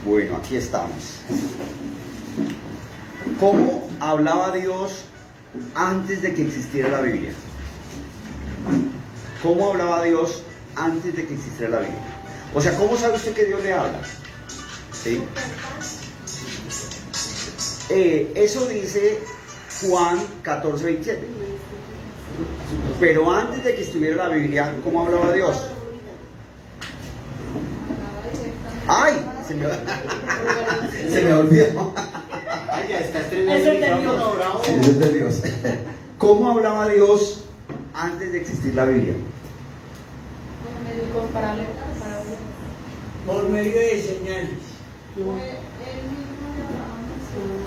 Bueno, aquí estamos. ¿Cómo hablaba Dios antes de que existiera la Biblia? ¿Cómo hablaba Dios antes de que existiera la Biblia? O sea, ¿cómo sabe usted que Dios le habla? ¿Sí? Eso dice Juan 14:27. Pero antes de que estuviera la Biblia, ¿cómo hablaba Dios? ¡Ay! Se me olvidó. Ay, ya está estrenando el micrófono, bravo. Eso es de Dios. ¿Cómo hablaba Dios antes de existir la Biblia? Por medio de señales.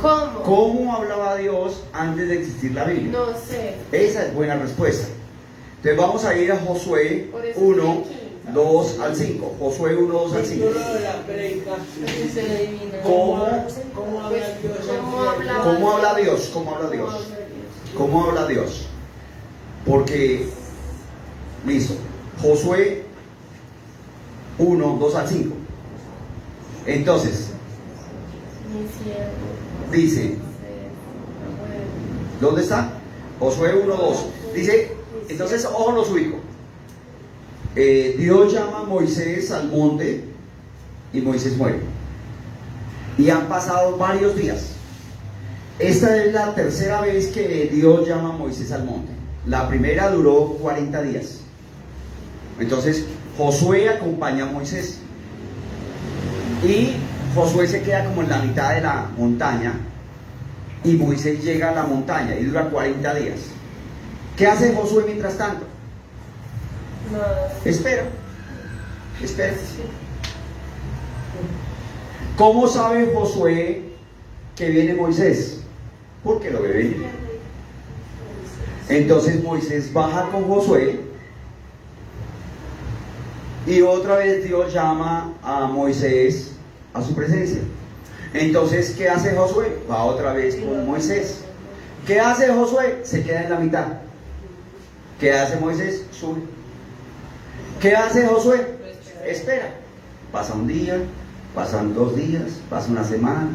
¿Cómo? ¿Cómo hablaba Dios antes de existir la Biblia? No sé. Esa es buena respuesta. Entonces vamos a ir a Josué Por eso 1, estoy aquí. 2 al 5. Josué 1, 2 al 5. Título de la predicación. Así se le adivina. ¿Cómo habla Dios? ¿Cómo habla? ¿Cómo habla Dios? ¿Cómo habla Dios? ¿Cómo habla Dios? Porque, listo, Josué 1, 2 al 5. Entonces, Mi siervo. dice, ¿dónde está? Josué 1, 2. Dice, entonces, ojo, los ubico. Dios llama a Moisés al monte y Moisés muere. Y han pasado varios días. Esta es la tercera vez que Dios llama a Moisés al monte. La primera duró 40 días. Entonces, Josué acompaña a Moisés. Y Josué se queda como en la mitad de la montaña. Y Moisés llega a la montaña y dura 40 días. ¿Qué hace Josué mientras tanto? Nada. Espera. Espera. ¿Cómo sabe Josué que viene Moisés? Porque lo ve venir. Entonces Moisés baja con Josué y otra vez Dios llama a Moisés a su presencia. Entonces, ¿qué hace Josué? Va otra vez con Moisés. ¿Qué hace Josué? Se queda en la mitad. ¿Qué hace Moisés? Sube. ¿Qué hace Josué? Espera. Pasa un día, pasan 2 días, pasa una semana,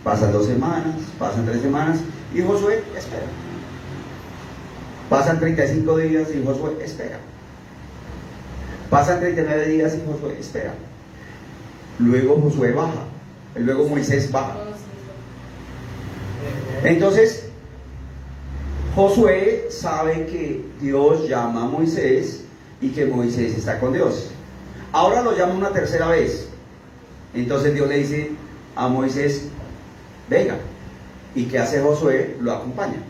pasan 2 semanas, pasan 3 semanas y Josué espera. Pasan 35 días y Josué espera. Pasan 39 días y Josué espera. Luego Josué baja. Luego Moisés baja. Entonces, Josué sabe que Dios llama a Moisés y que Moisés está con Dios. Ahora lo llama una tercera vez. Entonces Dios le dice a Moisés, venga. ¿Y qué hace Josué? Lo acompaña.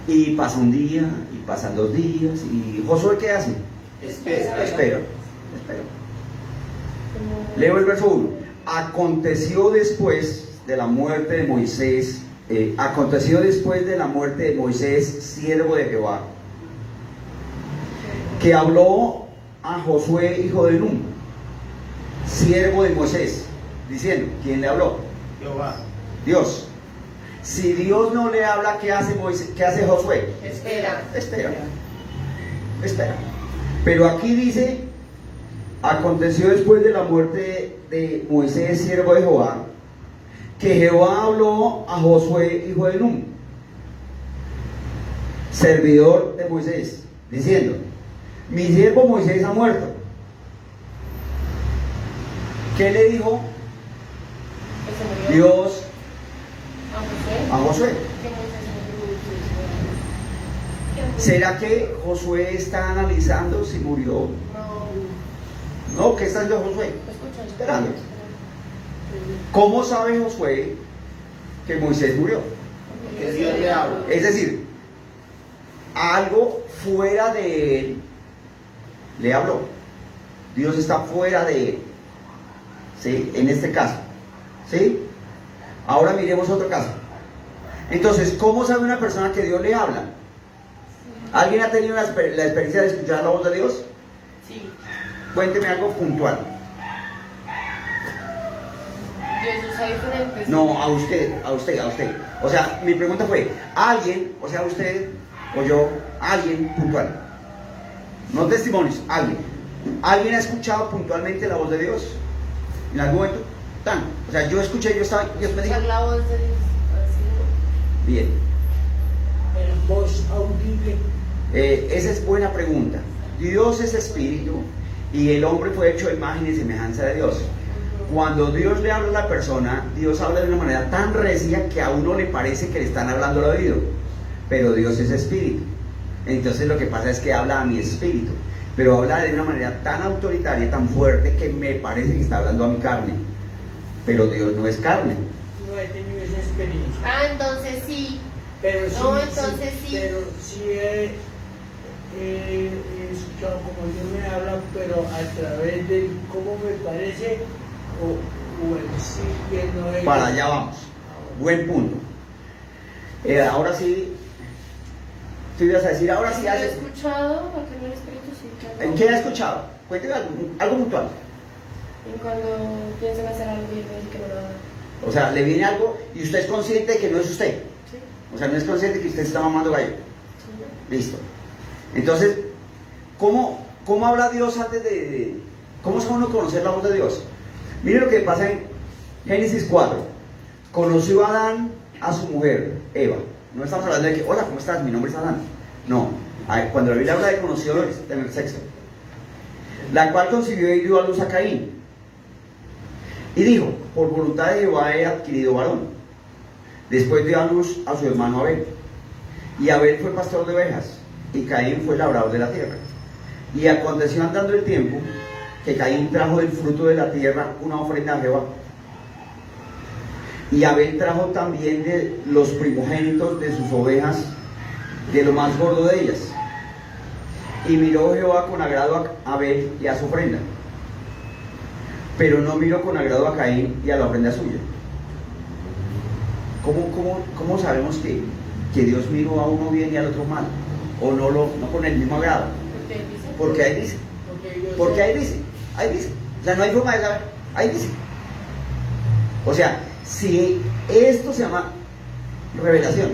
Y pasa un día, y pasan 2 días, y Josué ¿qué hace? Espera. Leo el verso 1. Aconteció después de la muerte de Moisés, siervo de Jehová, que habló a Josué, hijo de Nun, siervo de Moisés, diciendo, ¿quién le habló? Jehová. Dios. Si Dios no le habla, ¿qué hace Moisés? ¿Qué hace Josué? Espera. Espera. Pero aquí dice, aconteció después de la muerte de Moisés, siervo de Jehová, que Jehová habló a Josué, hijo de Nun, servidor de Moisés, diciendo, mi siervo Moisés ha muerto. ¿Qué le dijo Dios a Josué? ¿Será que Josué está analizando si murió? No, ¿qué está haciendo Josué? Esperando. ¿Cómo sabe Josué que Moisés murió? Que Dios le habla. Es decir, algo fuera de él le habló. Dios está fuera de él. ¿Sí? En este caso. ¿Sí? Ahora miremos otro caso. Entonces, ¿cómo sabe una persona que Dios le habla? ¿Alguien ha tenido la experiencia de escuchar la voz de Dios? Sí. Cuénteme algo puntual. Dios usa diferentes. No, a usted. O sea, mi pregunta fue, alguien, o sea, usted o yo, alguien puntual. No testimonios, alguien. ¿Alguien ha escuchado puntualmente la voz de Dios? En algún momento, tan. O sea, yo escuché, Dios me dijo. Escuchar la voz de Dios. Así. Bien. En voz audible. Esa es buena pregunta. Dios es espíritu y el hombre fue hecho a imagen y semejanza de Dios. Cuando Dios le habla a la persona, Dios habla de una manera tan recia que a uno le parece que le están hablando al oído. Pero Dios es espíritu. Entonces lo que pasa es que habla a mi espíritu. Pero habla de una manera tan autoritaria, tan fuerte, que me parece que está hablando a mi carne. Pero Dios no es carne. No he tenido esa experiencia. Ah, entonces sí. Pero sí, No, entonces sí. Pero sí he escuchado como Dios me habla, pero a través de cómo me parece o el sí y el no. Para allá vamos. Buen punto. Ahora sí. ¿Tú ibas a decir ahora sí Lo he haces? escuchado, porque no el Espíritu sí. Claro. ¿En qué ha escuchado? Cuénteme algo puntual. Y cuando piensan hacer algo y me dicen que no lo hagan. O sea, le viene algo y usted es consciente de que no es usted. Sí. O sea, no es consciente que usted está mamando gallo. Sí. Listo. Entonces, ¿cómo habla Dios antes de cómo sabe uno conocer la voz de Dios? Mire lo que pasa en Génesis 4. Conoció a Adán a su mujer, Eva. No estamos hablando de que, hola, ¿cómo estás? Mi nombre es Adán. No. Cuando la Biblia habla de conoció es tener sexo. La cual concibió y dio a luz a Caín. Y dijo, por voluntad de Jehová he adquirido varón. Después dio a luz a su hermano Abel. Y Abel fue pastor de ovejas, y Caín fue labrador de la tierra. Y aconteció andando el tiempo, que Caín trajo del fruto de la tierra una ofrenda a Jehová. Y Abel trajo también de los primogénitos de sus ovejas, de lo más gordo de ellas. Y miró Jehová con agrado a Abel y a su ofrenda, pero no miró con agrado a Caín y a la ofrenda suya. ¿Cómo sabemos que Dios miró a uno bien y al otro mal? O no con el mismo agrado. Porque ahí dice. Porque ahí dice. Ahí dice. O sea, no hay forma de saber. Ahí dice. O sea, si esto se llama revelación,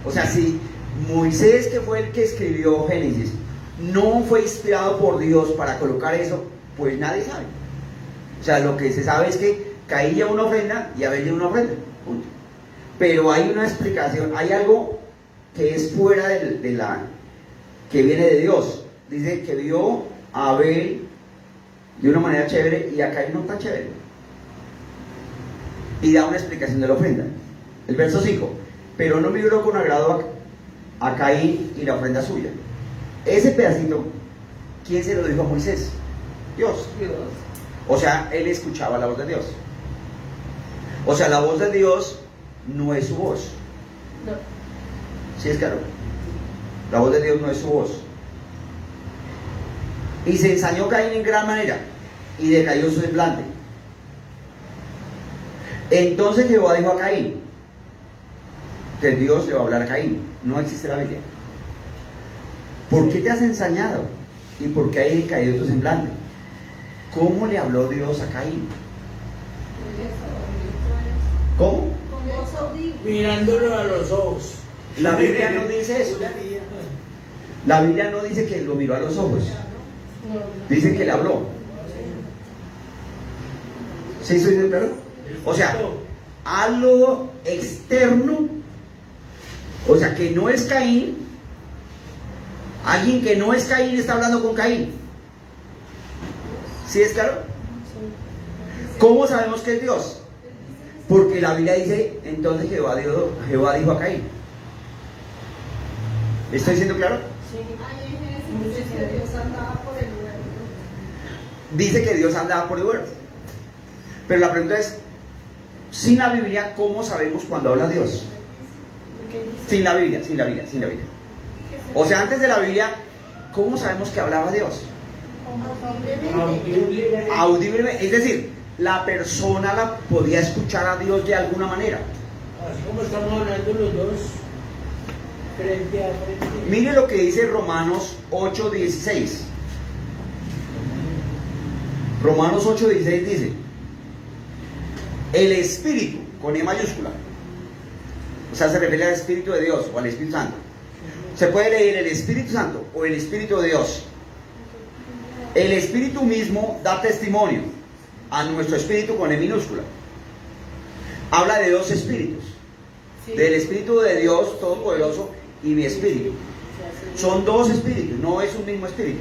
o sea, si Moisés, que fue el que escribió Génesis, no fue inspirado por Dios para colocar eso, pues nadie sabe. O sea, lo que se sabe es que Caín lleva una ofrenda y Abel lleva una ofrenda. Punto. Pero hay una explicación, hay algo que es fuera que viene de Dios. Dice que vio a Abel de una manera chévere y a Caín no tan chévere. Y da una explicación de la ofrenda. El verso 5. Pero no miró con agrado a Caín y la ofrenda suya. Ese pedacito, ¿quién se lo dijo a Moisés? Dios. O sea, él escuchaba la voz de Dios. O sea, la voz de Dios no es su voz. No. ¿Sí es claro? La voz de Dios no es su voz. Y se ensañó Caín en gran manera y decayó su semblante. Entonces Jehová dijo a Caín, que Dios le va a hablar a Caín. No existe la Biblia. ¿Por qué te has ensañado? ¿Y por qué ha decaído tu semblante? ¿Cómo le habló Dios a Caín? ¿Cómo? Mirándolo a los ojos. La Biblia no dice eso. La Biblia no dice que lo miró a los ojos. No. Dice que le habló. ¿Sí soy de claro? O sea, a lo externo, o sea, que no es Caín, alguien que no es Caín está hablando con Caín. ¿Sí es claro? ¿Cómo sabemos que es Dios? Porque la Biblia dice, entonces Jehová dijo a Caín. ¿Estoy siendo claro? Sí. Dice que Dios andaba por el huerto. Pero la pregunta es, sin la Biblia, ¿cómo sabemos cuando habla Dios? Sin la Biblia. O sea, antes de la Biblia, ¿cómo sabemos que hablaba Dios? Audiblemente. Es decir, la persona la podía escuchar a Dios de alguna manera. Así como estamos hablando los dos, frente a frente. Mire lo que dice Romanos 8:16. Romanos 8:16 dice, el Espíritu, con E mayúscula, o sea, se refiere al Espíritu de Dios o al Espíritu Santo. Se puede leer el Espíritu Santo o el Espíritu de Dios. El Espíritu mismo da testimonio, a nuestro espíritu con E minúscula. Habla de dos espíritus, Sí. del Espíritu de Dios Todopoderoso y mi espíritu. Son dos espíritus, no es un mismo espíritu.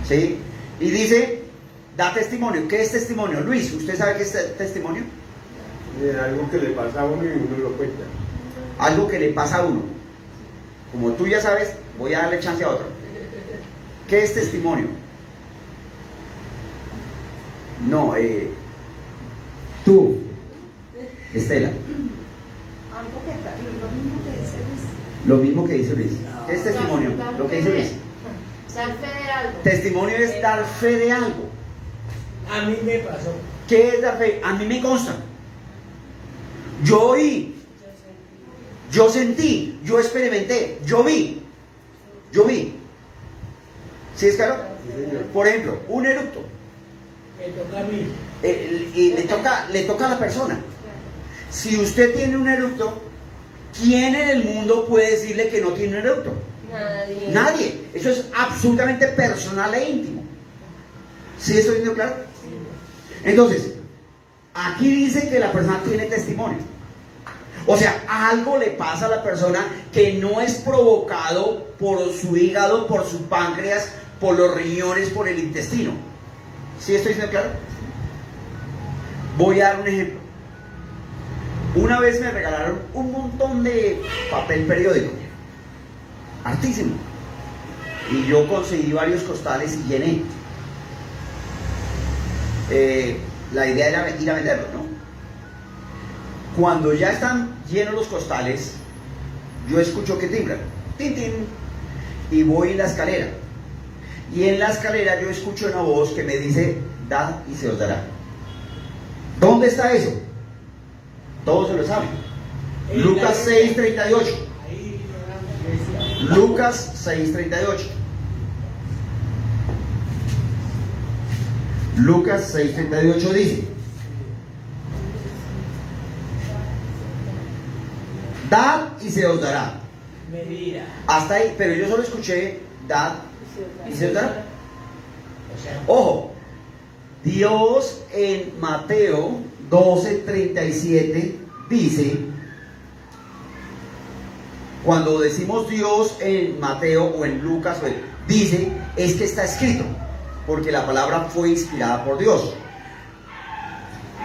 ¿Sí? Y dice, da testimonio. ¿Qué es testimonio? Luis, ¿usted sabe qué es testimonio? Algo que le pasa a uno y uno lo cuenta. Algo que le pasa a uno. Como tú ya sabes, voy a darle chance a otro. ¿Qué es testimonio? No, tú, Estela. Lo mismo que dice Luis. ¿Qué es testimonio? Lo que dice Luis. Dar fe de algo. Testimonio es dar fe de algo. A mí me pasó. ¿Qué es dar fe? A mí me consta. Yo oí, yo sentí, yo experimenté, yo vi. ¿Sí es claro? Por ejemplo, un eructo. Me toca a mí. Y le toca a la persona. Si usted tiene un eructo, ¿quién en el mundo puede decirle que no tiene un eructo? Nadie. Nadie. Eso es absolutamente personal e íntimo. ¿Sí estoy diciendo claro? Entonces, aquí dice que la persona tiene testimonio. O sea, algo le pasa a la persona que no es provocado por su hígado, por su páncreas, por los riñones, por el intestino. ¿Sí estoy diciendo claro? Voy a dar un ejemplo. Una vez me regalaron un montón de papel periódico, hartísimo, y yo conseguí varios costales y llené. La idea era ir a venderlos, ¿no? Cuando ya están llenos los costales, yo escucho que timbran, tin, tin, y voy en la escalera. Y en la escalera yo escucho una voz que me dice, dad y se os dará. ¿Dónde está eso? Todos se lo saben. Lucas 6:38. Ahí, decía. Lucas 6:38. Lucas 6:38 dice, dad y se os dará. Medida. Hasta ahí, pero yo solo escuché dad y se os dará. O sea, Ojo, Dios en Mateo 12:37 dice, cuando decimos Dios en Mateo o en Lucas, dice, es que está escrito, porque la palabra fue inspirada por Dios.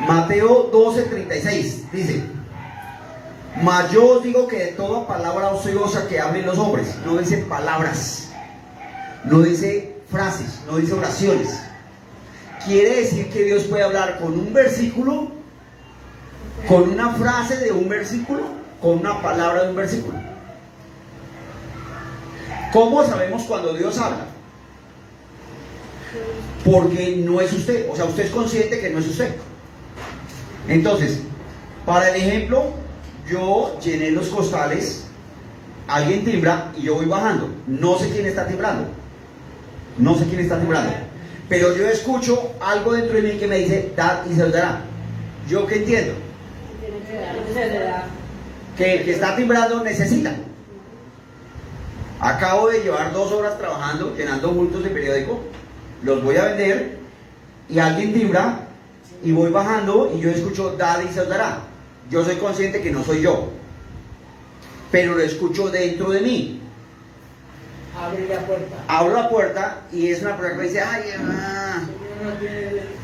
Mateo 12:36 dice, mas yo os digo que de toda palabra ociosa que hablen los hombres, no dice palabras, no dice frases, no dice oraciones. Quiere decir que Dios puede hablar con un versículo, con una frase de un versículo, con una palabra de un versículo. ¿Cómo sabemos cuando Dios habla? Porque no es usted, o sea, usted es consciente que no es usted. Entonces, para el ejemplo, yo llené los costales, alguien timbra y yo voy bajando. No sé quién está timbrando. No sé quién está timbrando. Pero yo escucho algo dentro de mí que me dice, dad y se os dará. ¿Yo qué entiendo? Que el que está timbrando necesita. Acabo de llevar 2 horas trabajando, llenando bultos de periódico. Los voy a vender y alguien timbra y voy bajando y yo escucho, dad y se os dará. Yo soy consciente que no soy yo, pero lo escucho dentro de mí. abre la puerta. Abro la puerta y es una persona que me dice, ay,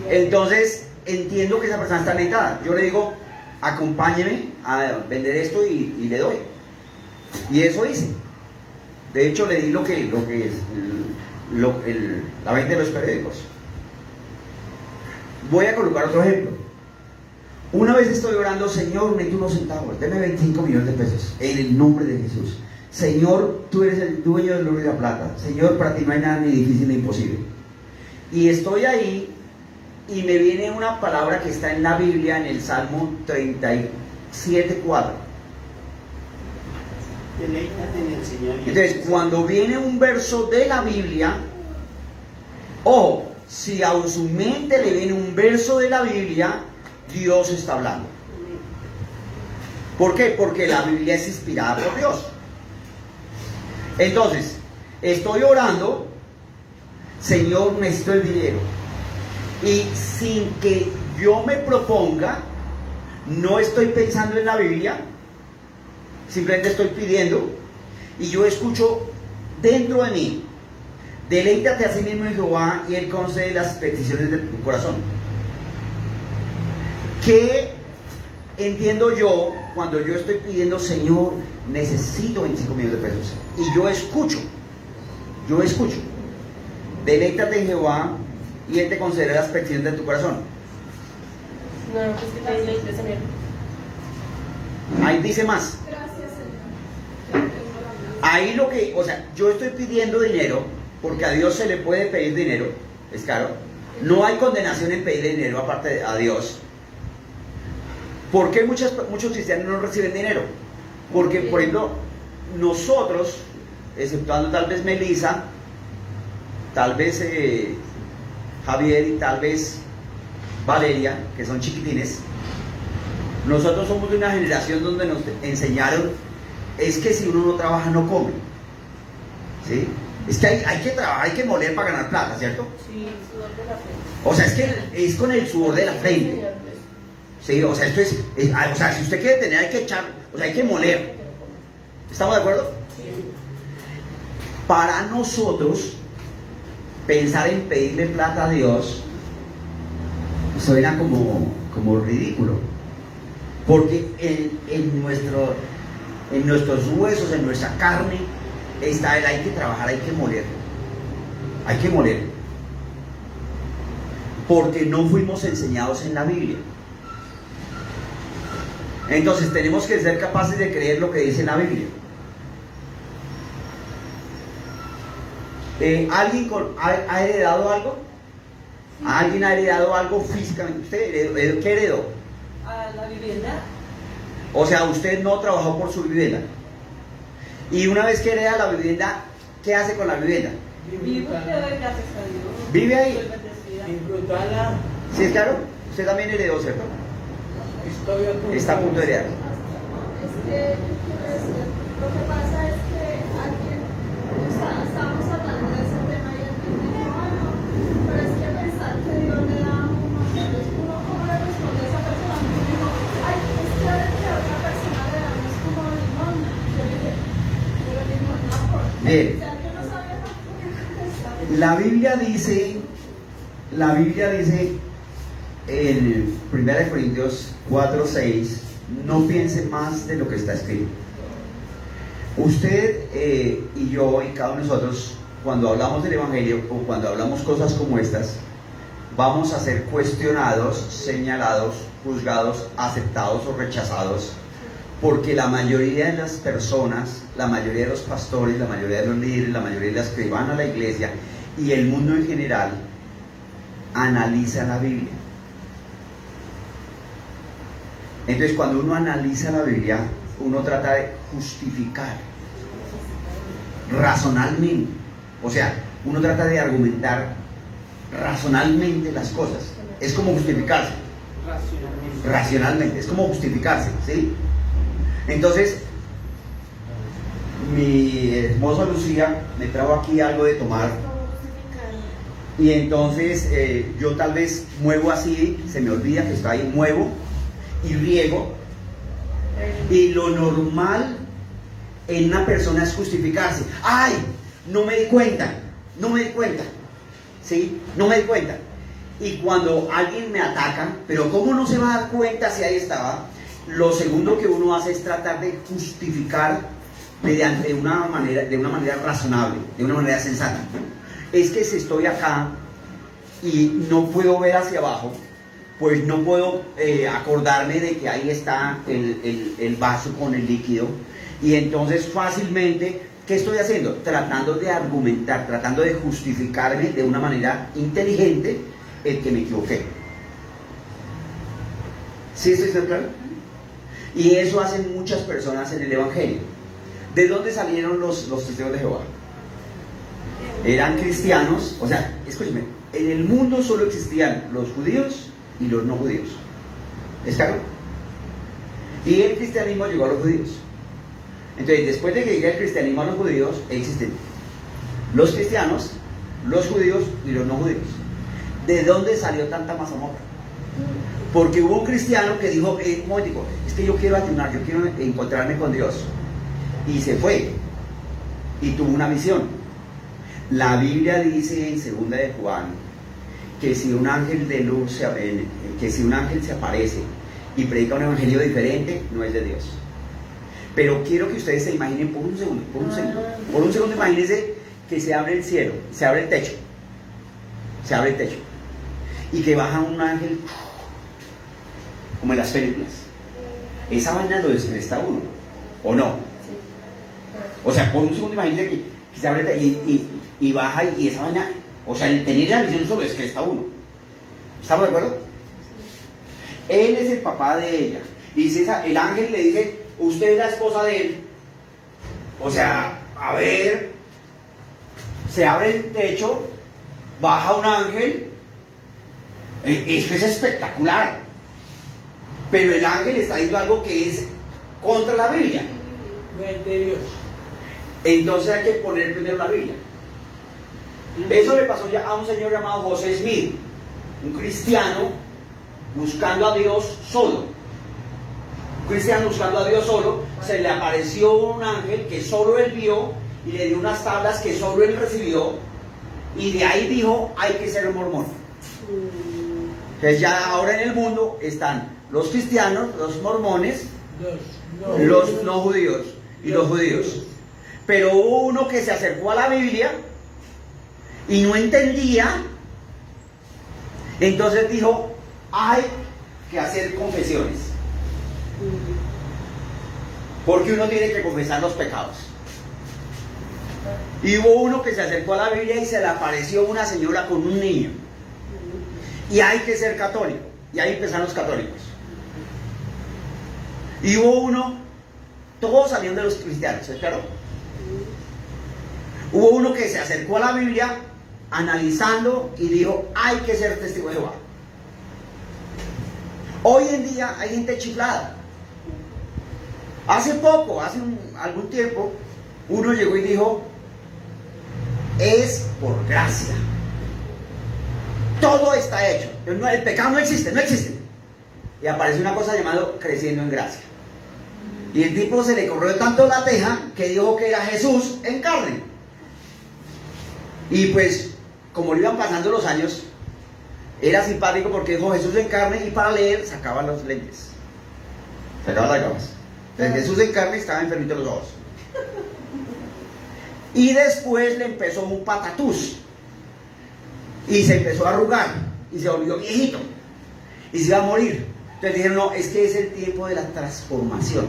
entonces entiendo que esa persona está necesitada. Yo le digo, acompáñeme a vender esto y le doy. Y eso hice. De hecho, le di lo que es la venta de los periódicos. Voy a colocar otro ejemplo. Una vez estoy orando, Señor, necesito unos centavos, deme 25 millones de pesos, en el nombre de Jesús. Señor, tú eres el dueño del oro y la plata. Señor, para ti no hay nada ni difícil ni imposible. Y estoy ahí y me viene una palabra que está en la Biblia, en el Salmo 37:4. Deleítate en el Señor. Entonces, cuando viene un verso de la Biblia, ojo, si a su mente le viene un verso de la Biblia, Dios está hablando. ¿Por qué? Porque la Biblia es inspirada por Dios. Entonces, estoy orando, Señor, necesito el dinero. Y sin que yo me proponga, no estoy pensando en la Biblia, simplemente estoy pidiendo, y yo escucho dentro de mí: deleítate a sí mismo en Jehová y Él concede las peticiones de tu corazón. ¿Qué entiendo yo cuando yo estoy pidiendo: Señor, necesito 25 millones de pesos? Y yo escucho, deleítate en Jehová y Él te concederá las peticiones de tu corazón. No, pues que te leíste, Señor. Ahí dice más. Gracias, Señor. Ahí lo que, o sea, yo estoy pidiendo dinero, porque a Dios se le puede pedir dinero, es claro. No hay condenación en pedir dinero aparte a Dios. ¿Por qué muchos cristianos no reciben dinero? Porque, por ejemplo, nosotros, exceptuando tal vez Melissa, tal vez Javier y tal vez Valeria, que son chiquitines, nosotros somos de una generación donde nos enseñaron: es que si uno no trabaja no come, ¿sí? Es que hay que trabajar, hay que moler para ganar plata, ¿cierto? Sí, sudor de la frente. O sea, es que es con el sudor de la frente, ¿sí? O sea, esto es, o sea, si usted quiere tener, hay que echar, o sea, hay que moler. ¿Estamos de acuerdo? Para nosotros, pensar en pedirle plata a Dios suena como ridículo, porque en nuestros huesos, en nuestra carne, está el hay que trabajar, hay que moler, porque no fuimos enseñados en la Biblia. Entonces tenemos que ser capaces de creer lo que dice la Biblia. ¿Alguien ha heredado algo? ¿Alguien ha heredado algo físicamente? ¿Usted qué heredó? A la vivienda. O sea, usted no trabajó por su vivienda. Y una vez que hereda la vivienda, ¿qué hace con la vivienda? Vivo y le doy gracias a Dios. ¿Vive ahí? Soy bendecida. Disfrutarla. ¿Sí es claro? Usted también heredó, ¿cierto? Está a punto de heredar. Es que, lo que pasa es que alguien, estábamos hablando de ese tema y él dijo: bueno, pero es que pensar que Dios le da a uno, entonces uno cómo le responde a esa persona. Me dijo: ay, es que a otra persona le dan es como limón. Yo le dije: pero limón no aporta. Bien. O sea, que no sabía tampoco qué contestar. La Biblia dice en 1 Corintios 4:6: no piense más de lo que está escrito. Usted y yo y cada uno de nosotros, cuando hablamos del Evangelio o cuando hablamos cosas como estas, vamos a ser cuestionados, señalados, juzgados, aceptados o rechazados, porque la mayoría de las personas, la mayoría de los pastores, la mayoría de los líderes, la mayoría de las que van a la iglesia y el mundo en general analiza la Biblia. Entonces, cuando uno analiza la Biblia, uno trata de justificar razonalmente, o sea, uno trata de argumentar razonalmente las cosas. Es como justificarse. Racionalmente, es como justificarse, ¿sí? Entonces, mi esposa Lucía me trajo aquí algo de tomar. Y entonces yo tal vez muevo así, se me olvida que está ahí, muevo y riego. Y lo normal en una persona es justificarse. ¡Ay! No me di cuenta, ¿sí? No me di cuenta. Y cuando alguien me ataca, pero ¿cómo no se va a dar cuenta si ahí estaba? Lo segundo que uno hace es tratar de justificar de una manera razonable, de una manera sensata. Es que si estoy acá y no puedo ver hacia abajo, pues no puedo acordarme de que ahí está el vaso con el líquido. Y entonces fácilmente, ¿qué estoy haciendo? Tratando de argumentar, tratando de justificarme de una manera inteligente el que me equivoqué. ¿Sí estoy claro? Y eso hacen muchas personas en el Evangelio. ¿De dónde salieron los testigos de Jehová? Eran cristianos, o sea, escúcheme, en el mundo solo existían los judíos y los no judíos. ¿Es claro? Y el cristianismo llegó a los judíos. Entonces, después de que llegue el cristianismo a los judíos, existen los cristianos, los judíos y los no judíos. ¿De dónde salió tanta mazamorra? Porque hubo un cristiano que dijo, un momentico, es que yo quiero ayunar, yo quiero encontrarme con Dios. Y se fue. Y tuvo una visión. La Biblia dice en 2 de Juan que si un ángel de luz que si un ángel se aparece y predica un evangelio diferente, no es de Dios. Pero quiero que ustedes se imaginen por un segundo imagínense que se abre el cielo, se abre el techo, y que baja un ángel como en las películas. Esa vaina lo descresta uno, ¿o no? O sea, por un segundo imagínense que se abre el techo y baja y esa vaina, o sea, el tener la visión solo descresta uno. ¿Estamos de acuerdo? Él es el papá de ella. Y dice el ángel le dice, usted es la esposa de él. O sea, a ver, se abre el techo, baja un ángel. Esto es espectacular. Pero el ángel está diciendo algo que es contra la Biblia. No es de Dios. Entonces hay que poner primero la Biblia. Eso le pasó ya a un señor llamado José Smith, un cristiano buscando a Dios solo. Un cristiano buscando a Dios solo, se le apareció un ángel que solo él vio y le dio unas tablas que solo él recibió, y de ahí dijo, hay que ser mormón. Entonces ya ahora en el mundo están los cristianos, los mormones, los no judíos y los judíos. Pero hubo uno que se acercó a la Biblia y no entendía, entonces dijo, hay que hacer confesiones, porque uno tiene que confesar los pecados. Y hubo uno que se acercó a la Biblia y se le apareció una señora con un niño, y hay que ser católico, y ahí empezaron los católicos. Y hubo uno, todos salieron de los cristianos, ¿es claro? Hubo uno que se acercó a la Biblia analizando y dijo, hay que ser testigo de Jehová. Hoy en día hay gente chiflada. Hace poco, algún tiempo, uno llegó y dijo, es por gracia. Todo está hecho. El pecado no existe. Y apareció una cosa llamada creciendo en gracia. Y el tipo se le corrió tanto la teja que dijo que era Jesús en carne. Y pues, como le iban pasando los años, era simpático porque dijo Jesús en carne, y para leer sacaba los lentes, sacaba las gafas. Entonces Jesús en carne estaba enfermito de los ojos. Y después le empezó un patatús. Y se empezó a arrugar. Y se volvió viejito. Y se iba a morir. Entonces dijeron, no, es que es el tiempo de la transformación.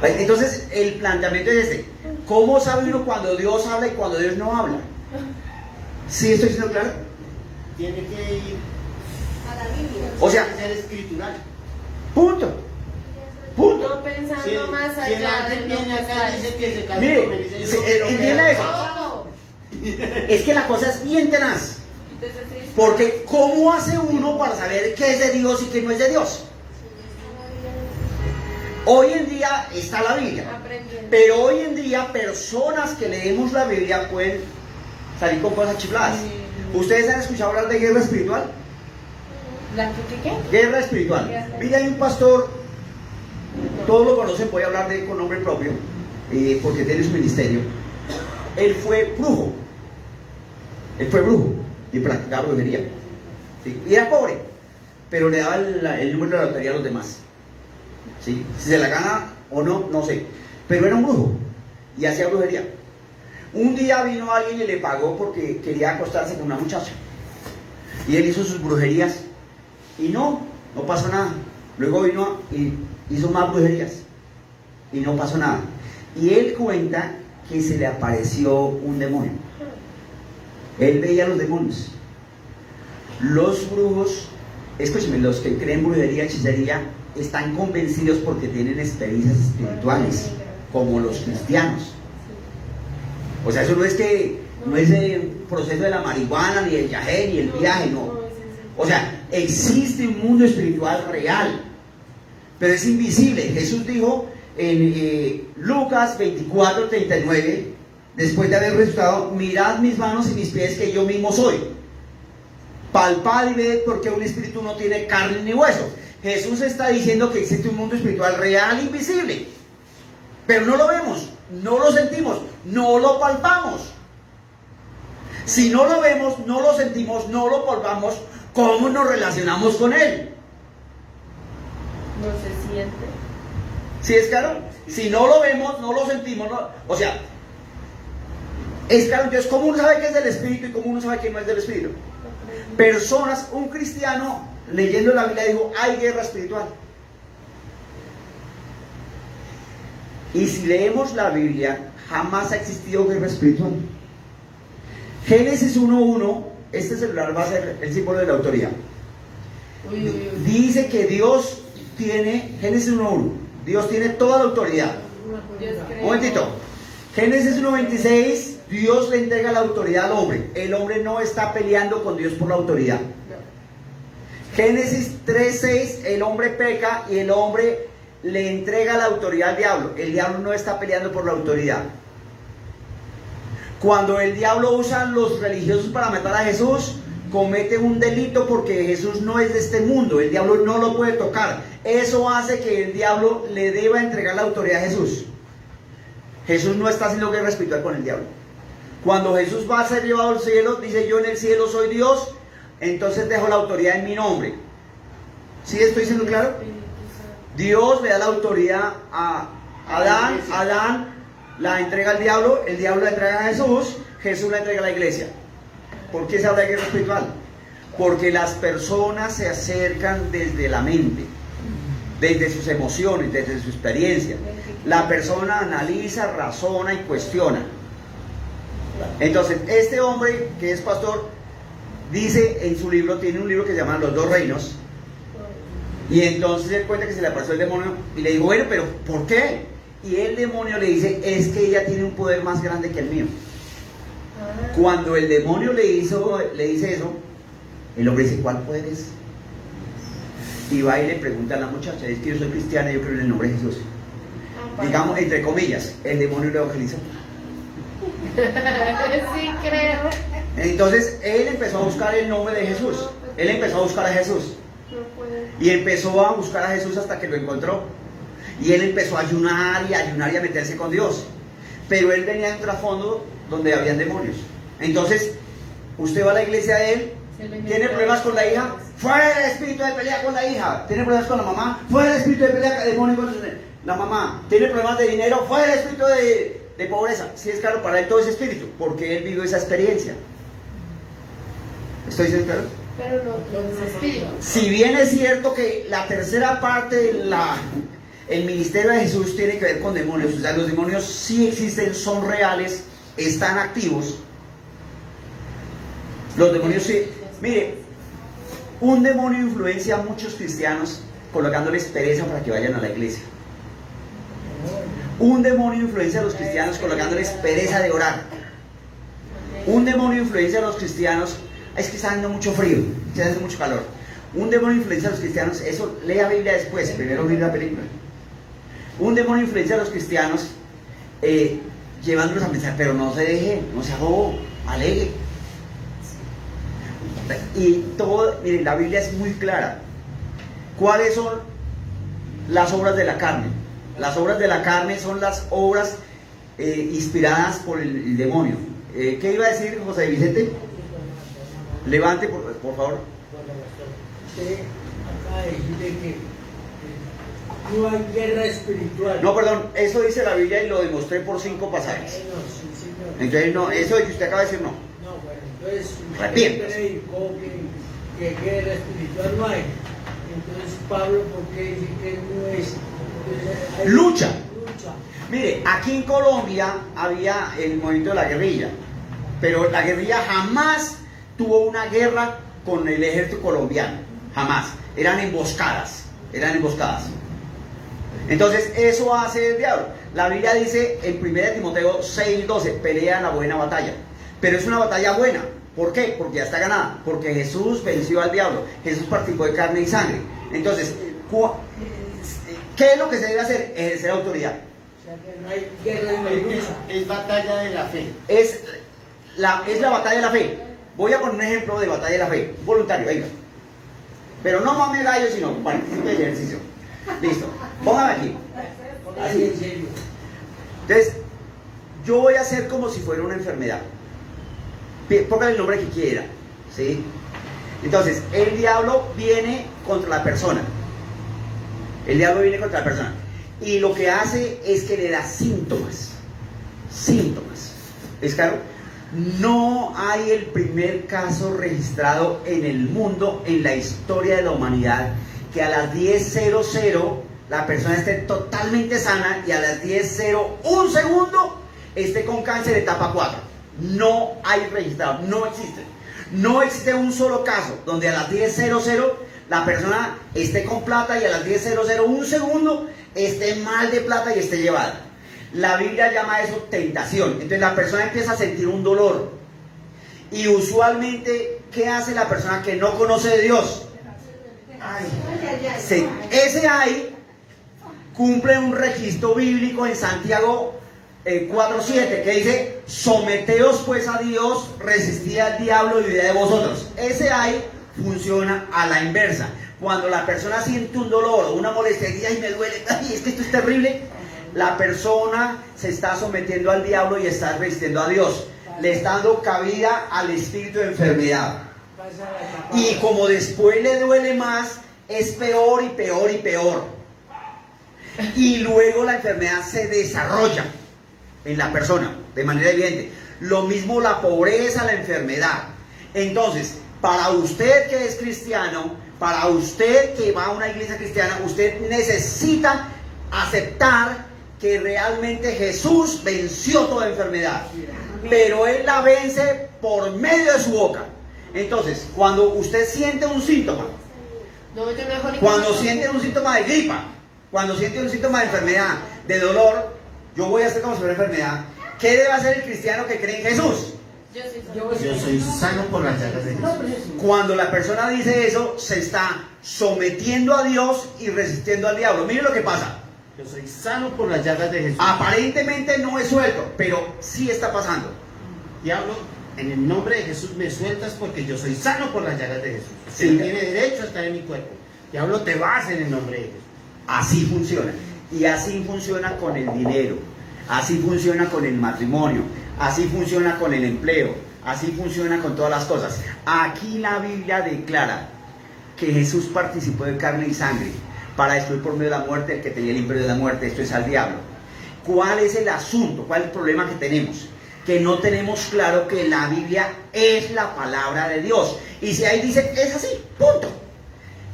Entonces el planteamiento es este. ¿Cómo sabe uno cuando Dios habla y cuando Dios no habla? ¿Sí estoy siendo claro? Tiene que ir A la Biblia. O sea, a ser escritural. Punto. No pensando Si más si el allá ángel de viene acá y dice que se casó Mire, con Eliseo, se- yo creo que entienda eso. todo. Es que la cosa es bien tenaz. Entonces, sí, Porque ¿cómo hace uno para saber qué es de Dios y qué no es de Dios? Hoy en día está la Biblia. aprendiendo. Pero hoy en día personas que leemos la Biblia pueden salir con cosas chifladas. ¿Ustedes han escuchado hablar de guerra espiritual? ¿La qué? Guerra espiritual. Mira, hay un pastor, todos lo conocen, voy a hablar de él con nombre propio, porque tiene su ministerio. Él fue brujo. Y practicaba brujería. ¿Sí? Y era pobre, pero le daba el número de la lotería a los demás. ¿Sí? Si se la gana o no, no sé. Pero era un brujo y hacía brujería. Un día vino alguien y le pagó porque quería acostarse con una muchacha. Y él hizo sus brujerías y no pasó nada. Luego vino y hizo más brujerías y no pasó nada. Y él cuenta que se le apareció un demonio. Él veía los demonios. Los brujos, escúcheme, los que creen brujería, hechicería, están convencidos porque tienen experiencias espirituales, como los cristianos. O sea, eso no es el proceso de la marihuana, ni el yagé, ni el viaje, no. O sea, existe un mundo espiritual real, pero es invisible. Jesús dijo en Lucas 24:39, después de haber resucitado, mirad mis manos y mis pies, que yo mismo soy. Palpad y ved porque un espíritu no tiene carne ni hueso. Jesús está diciendo que existe un mundo espiritual real e invisible. Pero no lo vemos, no lo sentimos, no lo palpamos. Si no lo vemos, no lo sentimos, no lo palpamos, ¿cómo nos relacionamos con Él? No se siente. ¿Sí es claro? Si no lo vemos, no lo sentimos, o sea, es claro. Entonces, ¿cómo uno sabe que es del Espíritu y cómo uno sabe que no es del Espíritu? Personas, un cristiano leyendo la Biblia dijo, hay guerra espiritual. Y si leemos la Biblia, jamás ha existido guerra espiritual. Génesis 1:1, este celular va a ser el símbolo de la autoridad. Dice que Dios tiene, Génesis 1:1, Dios tiene toda la autoridad. Un momentito. Génesis 1:26, Dios le entrega la autoridad al hombre. El hombre no está peleando con Dios por la autoridad. Génesis 3:6, el hombre peca y el hombre le entrega la autoridad al diablo. El diablo no está peleando por la autoridad. Cuando el diablo usa a los religiosos para matar a Jesús, comete un delito porque Jesús no es de este mundo. El diablo no lo puede tocar. Eso hace que el diablo le deba entregar la autoridad a Jesús. Jesús no está haciendo guerra espiritual con el diablo. Cuando Jesús va a ser llevado al cielo, dice: yo en el cielo soy Dios, entonces dejo la autoridad en mi nombre. ¿Sí estoy siendo claro? Dios le da la autoridad a Adán, Adán la entrega al diablo, el diablo la entrega a Jesús, Jesús la entrega a la iglesia. ¿Por qué se habla de guerra espiritual? Porque las personas se acercan desde la mente, desde sus emociones, desde su experiencia. La persona analiza, razona y cuestiona. Entonces, este hombre que es pastor dice en su libro, tiene un libro que se llama Los Dos Reinos, y entonces él cuenta que se le apareció el demonio y le digo: bueno, pero ¿por qué? Y el demonio le dice: es que ella tiene un poder más grande que el mío. Cuando el demonio le dice eso, el hombre dice: ¿cuál poder es? Y va y le pregunta a la muchacha: es que yo soy cristiana y yo creo en el nombre de Jesús. Digamos, entre comillas, el demonio le evangelizó. Sí, creo. Entonces él empezó a buscar el nombre de Jesús. Él empezó a buscar a Jesús. Y empezó a buscar a Jesús hasta que lo encontró. Y él empezó a ayunar y a meterse con Dios. Pero él venía de un trasfondo donde habían demonios. Entonces, usted va a la iglesia de él, tiene problemas con la hija, fuera el espíritu de pelea con la hija. Tiene problemas con la mamá, fuera el espíritu de pelea demonio con la mamá. Tiene problemas de dinero, fuera el espíritu de pobreza. Sí, es claro, para él todo ese espíritu, porque él vivió esa experiencia. ¿Estoy diciendo claro? Pero no es espíritu. Si bien es cierto que la tercera parte de el ministerio de Jesús tiene que ver con demonios, o sea, los demonios sí existen, son reales, están activos. Los demonios sí. Mire, un demonio influencia a muchos cristianos colocándoles pereza para que vayan a la iglesia. Un demonio influencia a los cristianos colocándoles pereza de orar. Un demonio influencia a los cristianos: es que está haciendo mucho frío, está haciendo mucho calor. Un demonio influencia a los cristianos, eso, lea la Biblia después, primero mira la película. Un demonio influencia a los cristianos llevándolos a pensar: pero no se deje, no se haga alegue. Y todo, miren, la Biblia es muy clara. ¿Cuáles son las obras de la carne? Las obras de la carne son las obras inspiradas por el demonio. ¿Qué iba a decir José Vicente? Levante, por favor. Usted acaba de decir que no hay guerra espiritual. No, perdón, eso dice la Biblia y lo demostré por 5 pasajes. No, sí, señor. Entonces, no, eso de que usted acaba de decir, no. No, bueno, entonces Arrepiéntase. usted predicó que guerra espiritual no hay. Entonces Pablo, ¿por qué dice que no es? Entonces, hay Lucha. lucha. Mire, aquí en Colombia había el movimiento de la guerrilla, pero la guerrilla jamás tuvo una guerra con el ejército colombiano, jamás. Eran emboscadas, Entonces, eso hace el diablo. La Biblia dice en 1 Timoteo 6:12, pelea la buena batalla. Pero es una batalla buena. ¿Por qué? Porque ya está ganada. Porque Jesús venció al diablo. Jesús participó de carne y sangre. Entonces, ¿qué es lo que se debe hacer? Ejercer autoridad. O sea que no hay guerra y no hay lucha. Es batalla de la fe. Es la batalla de la fe. Voy a poner un ejemplo de batalla de la fe. Voluntario, venga. Pero no mame gallo, sino participe del ejercicio. Listo. Póngame aquí. Así en serio. Entonces, yo voy a hacer como si fuera una enfermedad. Póngale el nombre que quiera. ¿Sí? Entonces, el diablo viene contra la persona. El diablo viene contra la persona. Y lo que hace es que le da síntomas. Síntomas. ¿Es claro? No hay el primer caso registrado en el mundo, en la historia de la humanidad, que a las 10:00 la persona esté totalmente sana y a las 10:01 un segundo esté con cáncer de etapa 4. No hay registrado, no existe. No existe un solo caso donde a las 10:00 la persona esté con plata y a las 10:00 un segundo esté mal de plata y esté llevada. La Biblia llama eso tentación. Entonces la persona empieza a sentir un dolor. Y usualmente, ¿qué hace la persona que no conoce de Dios? Ese ay cumple un registro bíblico en Santiago 4:7 que dice: someteos pues a Dios, resistid al diablo y huirá de vosotros. Ese ay funciona a la inversa. Cuando la persona siente un dolor o una molestia y dice: ay, me duele, ay, es que esto es terrible, la persona se está sometiendo al diablo y está resistiendo a Dios. Le está dando cabida al espíritu de enfermedad. Y como después le duele más, es peor y peor y peor. Y luego la enfermedad se desarrolla en la persona de manera evidente. Lo mismo la pobreza, la enfermedad. Entonces, para usted que es cristiano, para usted que va a una iglesia cristiana, usted necesita aceptar que realmente Jesús venció toda enfermedad, pero Él la vence por medio de su boca. Entonces, cuando usted siente un síntoma, cuando siente un síntoma de gripa, cuando siente un síntoma de enfermedad, de dolor, yo voy a hacer como si fuera enfermedad. ¿Qué debe hacer el cristiano que cree en Jesús? Yo soy sano por las llagas de Jesús. Cuando la persona dice eso, se está sometiendo a Dios y resistiendo al diablo. Mire lo que pasa. Yo soy sano por las llagas de Jesús. Aparentemente no es suelto, pero sí está pasando. Diablo, en el nombre de Jesús me sueltas porque yo soy sano por las llagas de Jesús. Sí. Él tiene derecho a estar en mi cuerpo. Diablo, te vas en el nombre de Jesús. Así funciona. Y así funciona con el dinero. Así funciona con el matrimonio. Así funciona con el empleo. Así funciona con todas las cosas. Aquí la Biblia declara que Jesús participó de carne y sangre para destruir por medio de la muerte el que tenía el imperio de la muerte, esto es al diablo. ¿Cuál es el asunto? ¿Cuál es el problema que tenemos? Que no tenemos claro que la Biblia es la palabra de Dios. Y si ahí dice, es así, punto.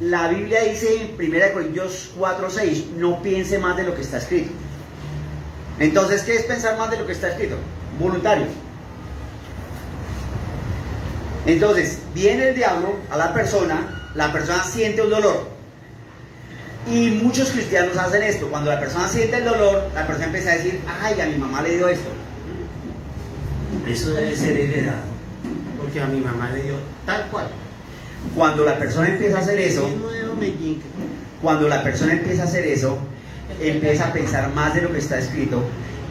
La Biblia dice en 1 Corintios 4:6, no piense más de lo que está escrito. Entonces, ¿qué es pensar más de lo que está escrito? Voluntario. Entonces, viene el diablo a la persona siente un dolor. Y muchos cristianos hacen esto. Cuando la persona siente el dolor, la persona empieza a decir: ay, a mi mamá le dio esto. Eso debe ser heredado. Porque a mi mamá le dio tal cual. Cuando la persona empieza a hacer eso, empieza a pensar más de lo que está escrito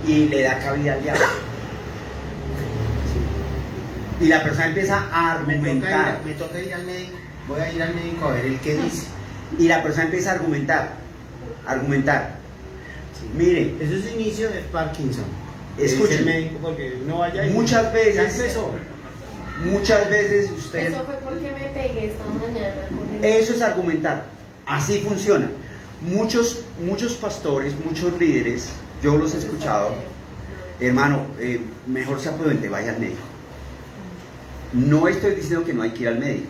y le da cabida al diablo. Y la persona empieza a argumentar. Me toca ir al médico. Voy a ir al médico a ver el qué dice. Y la persona empieza a argumentar. Sí. Mire, Eso es inicio de Parkinson. escuchen, El médico porque no vaya y muchas ya veces usted... Eso fue porque me pegué esta mañana. Eso es argumentar. Así funciona. Muchos pastores, muchos líderes, yo los he escuchado. Hermano, mejor sea prudente, vaya al médico. No estoy diciendo que no hay que ir al médico.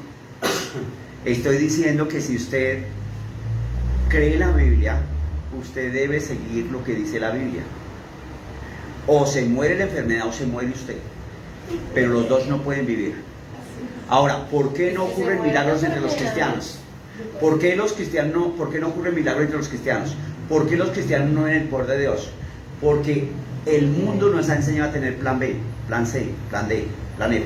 Estoy diciendo que si usted cree la Biblia, usted debe seguir lo que dice la Biblia. O se muere la enfermedad o se muere usted. Pero los dos no pueden vivir. Ahora, ¿por qué no ocurren milagros entre los cristianos? ¿Por qué no ocurren milagros entre los cristianos? ¿Por qué los cristianos no ven el poder de Dios? Porque el mundo nos ha enseñado a tener plan B, plan C, plan D, plan F.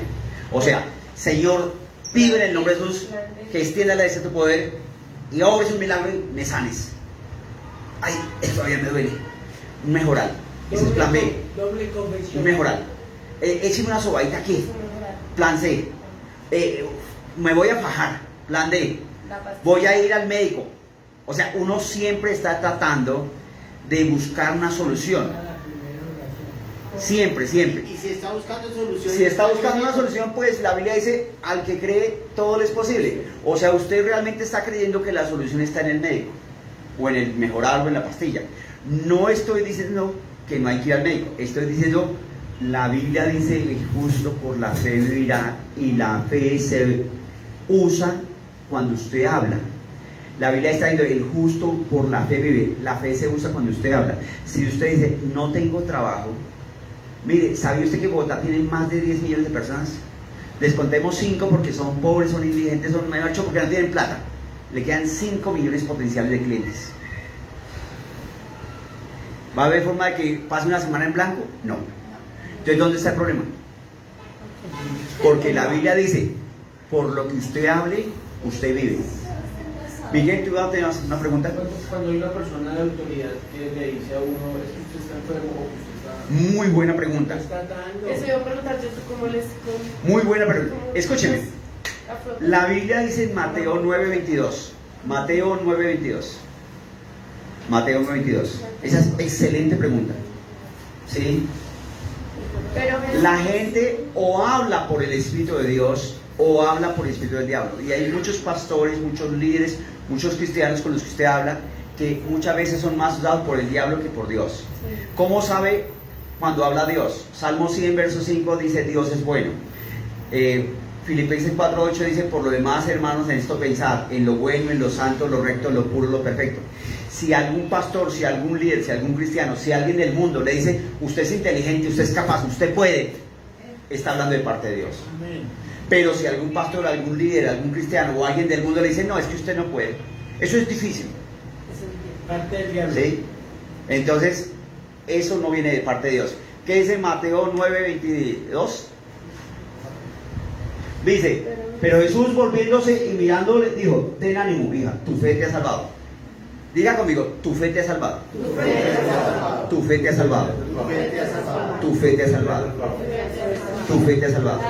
O sea, Señor, pido en el nombre de Jesús que extienda la de tu poder y obres un milagro y me sanes. Ay, esto todavía me duele. Un mejoral. Ese es plan B. Doble convención. Un mejoral. Écheme una sobadita aquí. Plan C. me voy a fajar, plan D, La pastilla. voy a ir al médico. O sea, uno siempre está tratando de buscar una solución. A la primera oración. Siempre, siempre. Y si está buscando solución. Si está buscando una solución, pues la Biblia dice, al que cree, todo le es posible. O sea, usted realmente está creyendo que la solución está en el médico, o en el mejorar, o en la pastilla. No estoy diciendo que no hay que ir al médico, estoy diciendo, la Biblia dice, el justo por la fe vivirá, y la fe se usa cuando usted habla. La Biblia está diciendo, el justo por la fe vive, la fe se usa cuando usted habla. Si usted dice, no tengo trabajo, mire, ¿sabía usted que Bogotá tiene más de 10 millones de personas? Descontemos 5 porque son pobres, son indigentes, son 8 porque no tienen plata. Le quedan 5 millones potenciales de clientes. ¿Va a haber forma de que pase una semana en blanco? No. Entonces, ¿dónde está el problema? Porque la Biblia dice, por lo que usted hable, usted vive. Miguel, ¿tú tenías una pregunta? Cuando hay una persona de autoridad que le dice a uno, es que usted está enfermo o que usted Muy buena pregunta. está tratando. Eso iba a preguntar yo, ¿cómo les... Muy buena pregunta. cómo Escúcheme. les afrontan? La Biblia dice en Mateo 9:22. Mateo 9:22. Mateo 9:22. Esa es excelente pregunta. ¿Sí? Pero Jesús- La gente o habla por el Espíritu de Dios o habla por el Espíritu del diablo. Y hay muchos pastores, muchos líderes, muchos cristianos con los que usted habla que muchas veces son más usados por el diablo que por Dios. Sí. ¿Cómo sabe cuando habla Dios? Salmo 100, verso 5 dice, Dios es bueno. Filipenses 4:8 dice, por lo demás, hermanos, en esto pensad, en lo bueno, en lo santo, lo recto, lo puro, lo perfecto. Si algún pastor, si algún líder, si algún cristiano, si alguien del mundo le dice, usted es inteligente, usted es capaz, usted puede, está hablando de parte de Dios. Amén. Pero si algún pastor, algún líder, algún cristiano o alguien del mundo le dice, no, es que usted no puede, eso es difícil. Parte del diablo. ¿Sí? Entonces, eso no viene de parte de Dios. ¿Qué dice Mateo 9:22? Dice, pero Jesús volviéndose y mirándole, dijo, ten ánimo, hija, tu fe te ha salvado. Diga conmigo, tu fe te ha salvado. Tu fe te ha salvado. Tu fe te ha salvado. Tu fe te ha salvado.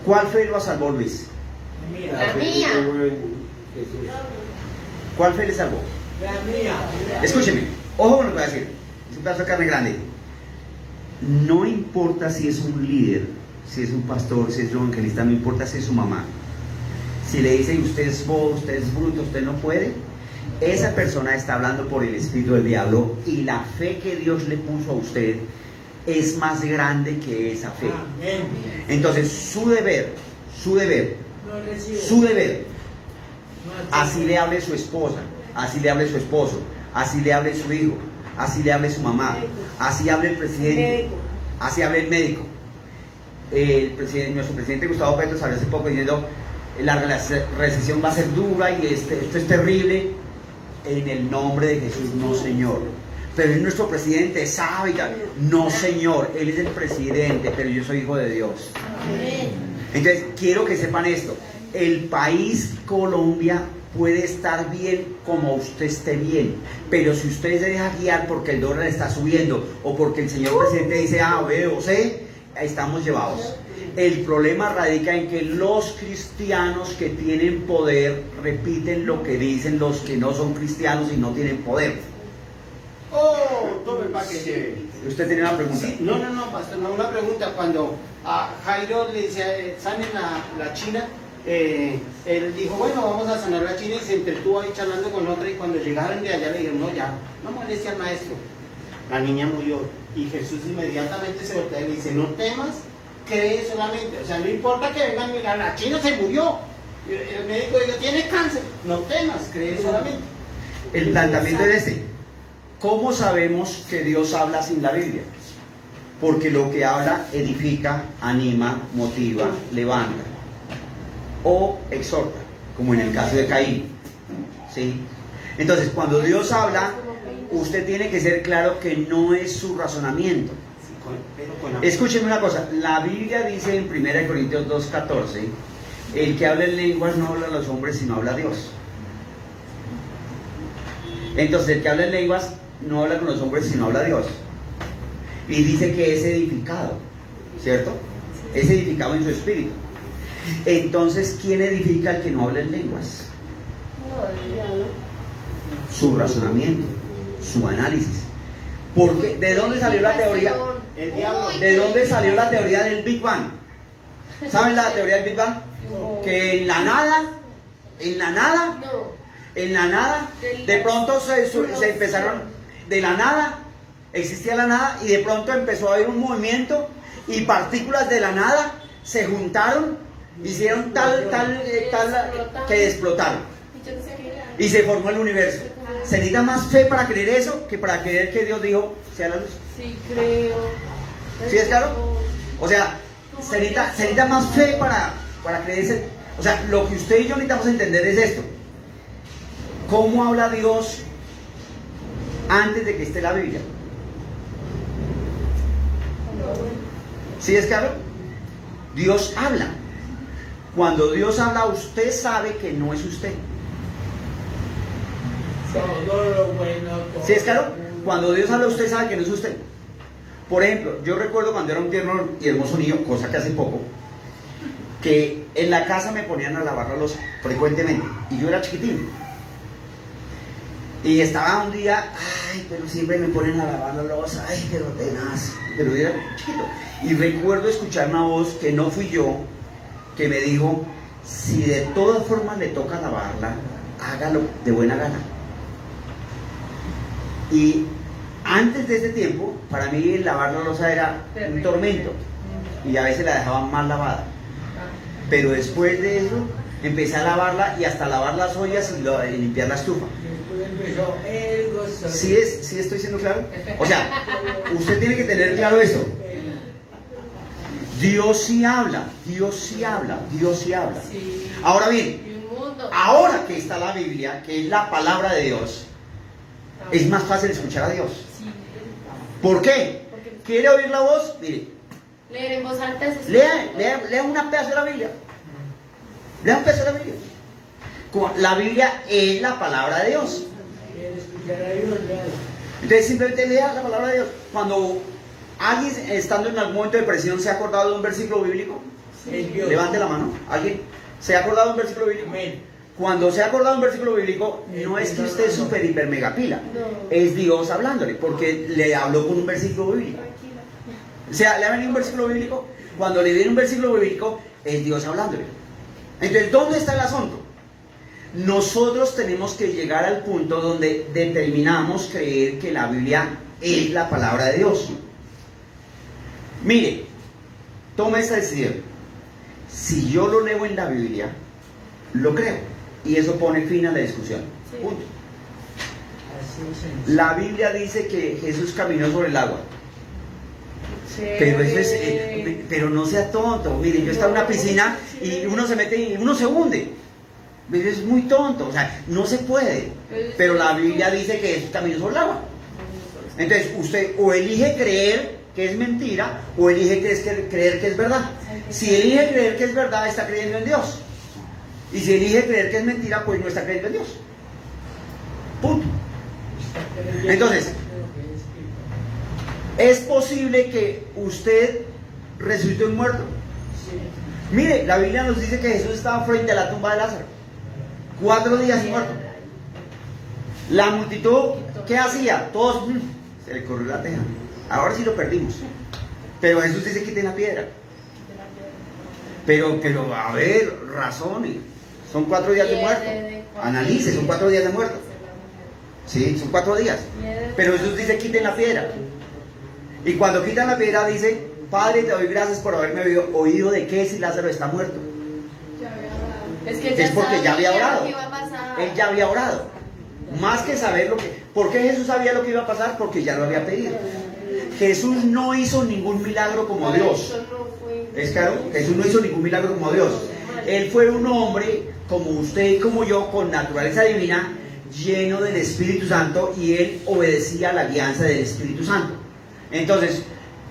¿Cuál fe lo salvó, Luis? La mía. ¿Cuál fe le salvó? La mía. Escúcheme, ojo con lo que voy a decir. Es un pedazo de carne grande. No importa si es un líder, si es un pastor, si es un evangelista, no importa si es su mamá. Si le dicen usted es bobo, usted es bruto, usted no puede, esa persona está hablando por el espíritu del diablo y la fe que Dios le puso a usted es más grande que esa fe. Amén. Entonces su deber, No recibo. su deber, No así le hable su esposa, así le hable su esposo, así le hable su hijo, así le hable su mamá, así hable el presidente, así hable el médico. Nuestro presidente Gustavo Petro salió hace poco diciendo la recesión va a ser dura y esto es terrible. En el nombre de Jesús, no señor. Pero es nuestro presidente, sabe, no señor, él es el presidente, pero yo soy hijo de Dios. Entonces quiero que sepan esto, el país Colombia puede estar bien como usted esté bien, pero si usted se deja guiar porque el dólar está subiendo o porque el señor presidente dice A, B o C, estamos llevados. El problema radica en que los cristianos que tienen poder repiten lo que dicen los que no son cristianos y no tienen poder. Oh, tome para que lleve. Usted tiene una pregunta. Sí, no, pastor, no, una pregunta. Cuando a Jairo le dice, sanen la China, él dijo, bueno, vamos a sanar la China y se entretuvo ahí charlando con otra y cuando llegaron de allá le dijeron, no, ya, no moleste al maestro. La niña murió y Jesús inmediatamente se voltea y le dice, no temas, cree solamente. O sea, no importa que vengan, mira, la China se murió. El médico dijo, tiene cáncer. No temas, cree solamente. El planteamiento es este. ¿Cómo sabemos que Dios habla sin la Biblia? Porque lo que habla edifica, anima, motiva, levanta o exhorta, como en el caso de Caín. ¿Sí? Entonces, cuando Dios habla, usted tiene que ser claro que no es su razonamiento. Escúcheme una cosa, la Biblia dice en 1 Corintios 2:14, el que habla en lenguas no habla a los hombres sino habla a Dios. Entonces el que habla en lenguas no habla con los hombres sino habla a Dios. Y dice que es edificado, ¿cierto? Es edificado en su espíritu. Entonces, ¿quién edifica al que no habla en lenguas? No, ya no. Su razonamiento, su análisis. Porque, ¿de dónde salió la teoría? El diablo. ¿De dónde salió la teoría del Big Bang? ¿Saben la teoría del Big Bang? Que en la nada, de pronto se empezaron, de la nada, existía la nada y de pronto empezó a haber un movimiento y partículas de la nada se juntaron, hicieron tal que explotaron y se formó el universo. Se necesita más fe para creer eso que para creer que Dios dijo sea la luz. Sí, creo. ¿Sí es claro? O sea, se necesita más fe para creer ese. O sea, lo que usted y yo necesitamos entender es esto. ¿Cómo habla Dios antes de que esté la Biblia? ¿Sí es claro? Dios habla. Cuando Dios habla, usted sabe que no es usted. Todo lo bueno. ¿Sí es claro? Cuando Dios habla, usted sabe que no es usted. Por ejemplo, yo recuerdo cuando era un tierno y hermoso niño, cosa que hace poco, que en la casa me ponían a lavar la loza frecuentemente, y yo era chiquitín. Y estaba un día, ay, pero siempre me ponen a lavar la loza, ay, pero tenaz, pero yo era chiquito. Y recuerdo escuchar una voz que no fui yo, que me dijo, si de todas formas le toca lavarla, hágalo de buena gana. Y antes de ese tiempo, para mí lavar la loza era un tormento, y a veces la dejaban mal lavada. Pero después de eso, empecé a lavarla y hasta lavar las ollas y limpiar la estufa. Después empezó el gozo. ¿Sí estoy siendo claro? O sea, usted tiene que tener claro eso. Dios sí habla, Dios sí habla, Dios sí habla. Sí. Ahora bien, Y un mundo. ahora que está la Biblia, que es la palabra de Dios, es más fácil escuchar a Dios. Sí. ¿Por qué? Porque ¿Quiere oír la voz? Mire, leer en voz alta es lea una pedazo de la Biblia. Lea un pedazo de la Biblia. La Biblia es la palabra de Dios. Quiere escuchar a Dios, leal. Entonces simplemente lea la palabra de Dios. Cuando alguien estando en algún momento de presión se ha acordado de un versículo bíblico, Es Dios. levante la mano. ¿Alguien se ha acordado de un versículo bíblico? Amén. Cuando se ha acordado de un versículo bíblico, no es que usted es súper hiper mega pila. No. Es Dios hablándole, porque le habló con un versículo bíblico. Tranquila. O sea, le ha venido un versículo bíblico. Cuando le viene un versículo bíblico, es Dios hablándole. Entonces, ¿dónde está el asunto? Nosotros tenemos que llegar al punto donde determinamos creer que la Biblia es la palabra de Dios. Mire, toma esta decisión. Si yo lo leo en la Biblia, lo creo. Y eso pone fin a la discusión. Sí. Punto. Así es. La Biblia dice que Jesús caminó sobre el agua. Pero eso es, pero no sea tonto. Mire, yo estaba en una piscina y uno se mete y uno se hunde. Pero es muy tonto, o sea, no se puede. Pero la Biblia dice que Jesús caminó sobre el agua. Entonces, usted o elige creer que es mentira o elige creer que es verdad. Si elige creer que es verdad, está creyendo en Dios. Y si elige creer que es mentira, pues no está creyendo en Dios. Punto. Entonces, ¿es posible que usted resucite un muerto? Mire, la Biblia nos dice que Jesús estaba frente a la tumba de Lázaro. 4 días muerto. La multitud, ¿qué hacía? Todos, se le corrió la teja. Ahora sí lo perdimos. Pero Jesús dice quiten la piedra. Pero, a ver, razones. Son 4 días de muerto. Analice, son 4 días de muerto. Sí, son 4 días. Pero Jesús dice quiten la piedra. Y cuando quitan la piedra dice, Padre, te doy gracias por haberme oído de que si Lázaro está muerto. Es que Es porque ya había orado. lo que iba a pasar. Él ya había orado. Más que saber lo que... ¿Por qué Jesús sabía lo que iba a pasar? Porque ya lo había pedido. Jesús no hizo ningún milagro como Dios. Eso no fue. ¿Es claro? Jesús no hizo ningún milagro como Dios. Él fue un hombre como usted y como yo, con naturaleza divina, lleno del Espíritu Santo, y él obedecía a la guianza del Espíritu Santo. Entonces,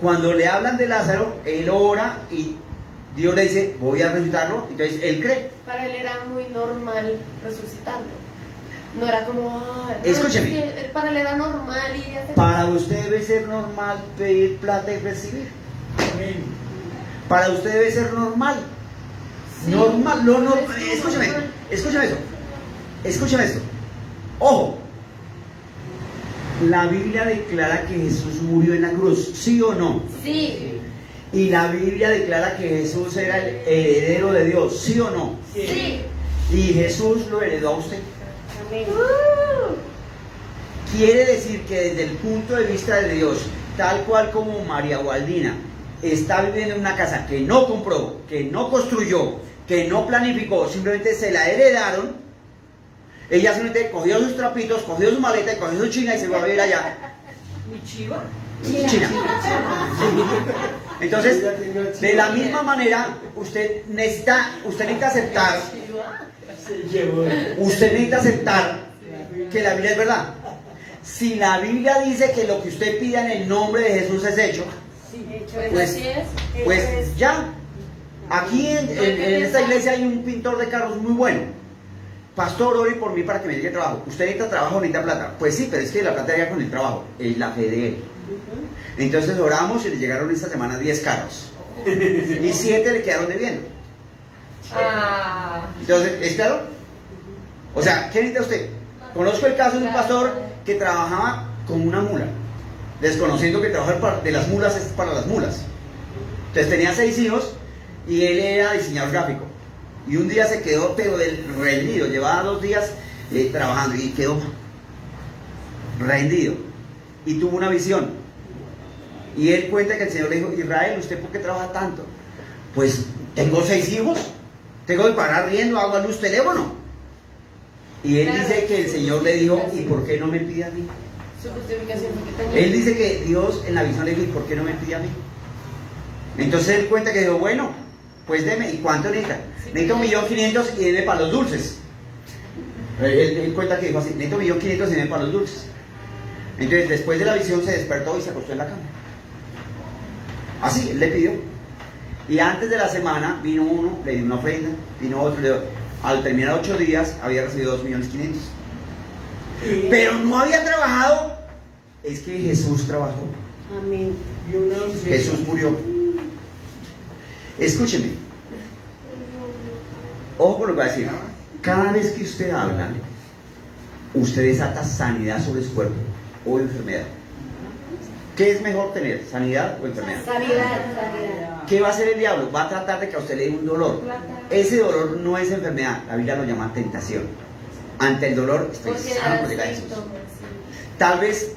cuando le hablan de Lázaro, él ora y Dios le dice, voy a resucitarlo. Entonces él cree. Para él era muy normal resucitarlo. No era como... Escúcheme. Es que para él era normal ir a hacer... Para usted debe ser normal pedir plata y recibir. Amén. Para usted debe ser normal. Normal, lo normal. Escúchame esto. Ojo. La Biblia declara que Jesús murió en la cruz, ¿sí o no? Sí. Y la Biblia declara que Jesús era el heredero de Dios, ¿sí o no? Sí. Y Jesús lo heredó a usted. Amén. Quiere decir que desde el punto de vista de Dios, tal cual como María Gualdina está viviendo en una casa que no compró, que no construyó, que no planificó, simplemente se la heredaron, ella simplemente cogió sus trapitos, cogió su maleta y cogió su china y se fue a vivir allá. ¿Mi chiva? China. Entonces, de la misma manera, usted necesita aceptar, que la Biblia es verdad. Si la Biblia dice que lo que usted pida en el nombre de Jesús es hecho, Pues así es. pues ya. Aquí en esta iglesia hay un pintor de carros muy bueno. Pastor, ore por mí para que me llegue trabajo. ¿Usted necesita trabajo o necesita plata? Pues sí, pero es que la plata llega con el trabajo. Es la fe de él. Entonces oramos y le llegaron esta semana 10 carros. Y 7 le quedaron debiendo. Ah. Entonces, ¿es claro? O sea, ¿qué necesita usted? Conozco el caso de un pastor que trabajaba con una mula, desconociendo que trabajar de las mulas es para las mulas. Entonces tenía 6 hijos y él era diseñador gráfico. Y un día se quedó pero rendido, llevaba 2 días trabajando y quedó rendido. Y tuvo una visión. Y él cuenta que el Señor le dijo: Israel, ¿usted por qué trabaja tanto? Pues tengo 6 hijos, tengo que pagar riendo, hago a luz teléfono. Y él dice que el Señor le dijo: ¿y por qué no me pide a mí? Su justificación fue que tenía. Él dice que Dios en la visión le dijo: ¿y por qué no me pide a mí? Entonces él cuenta que dijo: bueno, pues deme. ¿Y cuánto necesita? Necesito 1.500.000 y deme para los dulces. Él cuenta que dijo así: necesito 1.500.000 y deme para los dulces. Entonces después de la visión se despertó y se acostó en la cama. Así, él le pidió. Y antes de la semana vino uno, le dio una ofrenda, vino otro, le dio. Al terminar 8 días había recibido 2.500.000. Pero no había trabajado. Es que Jesús trabajó. Amén. Jesús murió. Escúcheme. Ojo con lo que va a decir. Cada vez que usted habla, usted desata sanidad sobre su cuerpo o enfermedad. ¿Qué es mejor tener? ¿Sanidad o enfermedad? Sanidad. ¿Qué va a hacer el diablo? Va a tratar de que a usted le dé un dolor. Ese dolor no es enfermedad. La Biblia lo llama tentación. Ante el dolor, estoy Porque sano por llegar a Jesús. Tal vez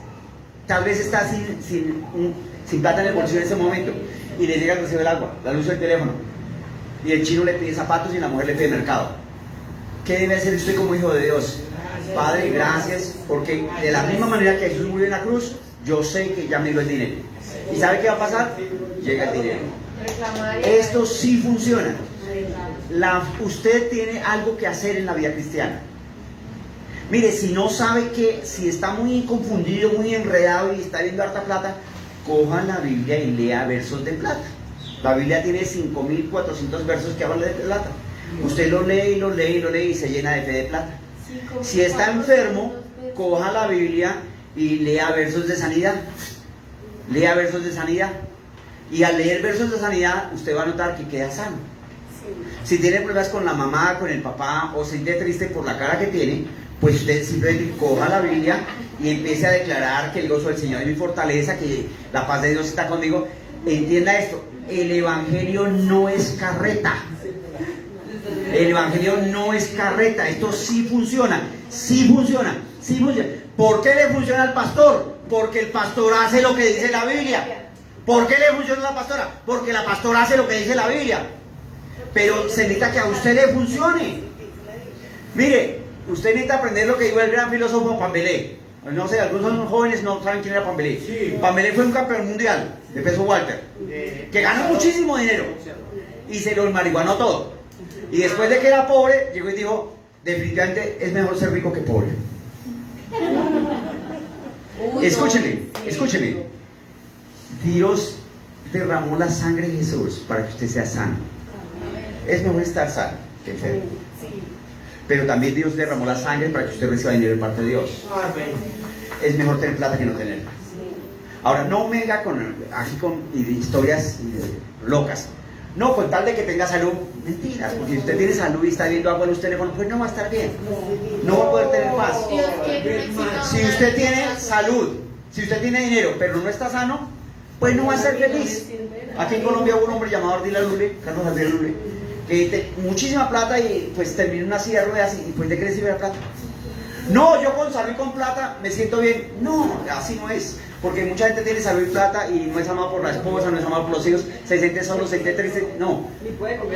está sin plata en el bolsillo en ese momento y le llega el recibo del agua, la luz del teléfono, y el chino le pide zapatos y la mujer le pide mercado. ¿Qué debe hacer usted como hijo de Dios? Padre, gracias, porque de la misma manera que Jesús murió en la cruz, yo sé que ya me dio el dinero. ¿Y sabe qué va a pasar? Llega el dinero. Esto sí funciona. Usted tiene algo que hacer en la vida cristiana. Mire, si no sabe si está muy confundido, muy enredado y está viendo harta plata, coja la Biblia y lea versos de plata. La Biblia tiene 5.400 versos que hablan de plata. Usted lo lee y lo lee y lo lee y se llena de fe de plata. Si está enfermo, coja la Biblia y lea versos de sanidad. Lea versos de sanidad. Y al leer versos de sanidad, usted va a notar que queda sano. Si tiene problemas con la mamá, con el papá, o se siente triste por la cara que tiene, pues usted simplemente coja la Biblia y empiece a declarar que el gozo del Señor es mi fortaleza, que la paz de Dios está conmigo. Entienda esto: el Evangelio no es carreta. El Evangelio no es carreta. Esto sí funciona. Sí funciona. Sí funciona. ¿Por qué le funciona al pastor? Porque el pastor hace lo que dice la Biblia. ¿Por qué le funciona a la pastora? Porque la pastora hace lo que dice la Biblia. Pero se necesita que a usted le funcione. Mire, usted necesita aprender lo que dijo el gran filósofo Pambelé. No sé, algunos jóvenes no saben quién era Pambelé. Sí. Pambelé fue un campeón mundial de peso welter, que ganó muchísimo dinero y se lo marihuanó todo. Y después de que era pobre, llegó y dijo: definitivamente es mejor ser rico que pobre. Escúcheme. Dios derramó la sangre de Jesús para que usted sea sano. Es mejor estar sano que enfermo. Pero también Dios derramó la sangre para que usted reciba dinero de parte de Dios. Es mejor tener plata que no tenerla. Ahora, no venga con historias locas. No, con tal de que tenga salud. Mentiras, porque si usted tiene salud y está viendo agua en los teléfonos, pues no va a estar bien. No va a poder tener paz. Dios quiere un éxito Si usted tiene salud, si usted tiene dinero, pero no está sano, pues no va a ser feliz. Aquí en Colombia hubo un hombre llamado Ardila Lule, Carlos Ardila Lule, que tenía muchísima plata y pues terminó en una silla de ruedas y pues ¿de qué le sirve la plata? No, yo con salud y con plata me siento bien. No, así no es. Porque mucha gente tiene salud y plata y no es amado por la esposa, no es amado por los hijos, se siente solo, se siente triste. No.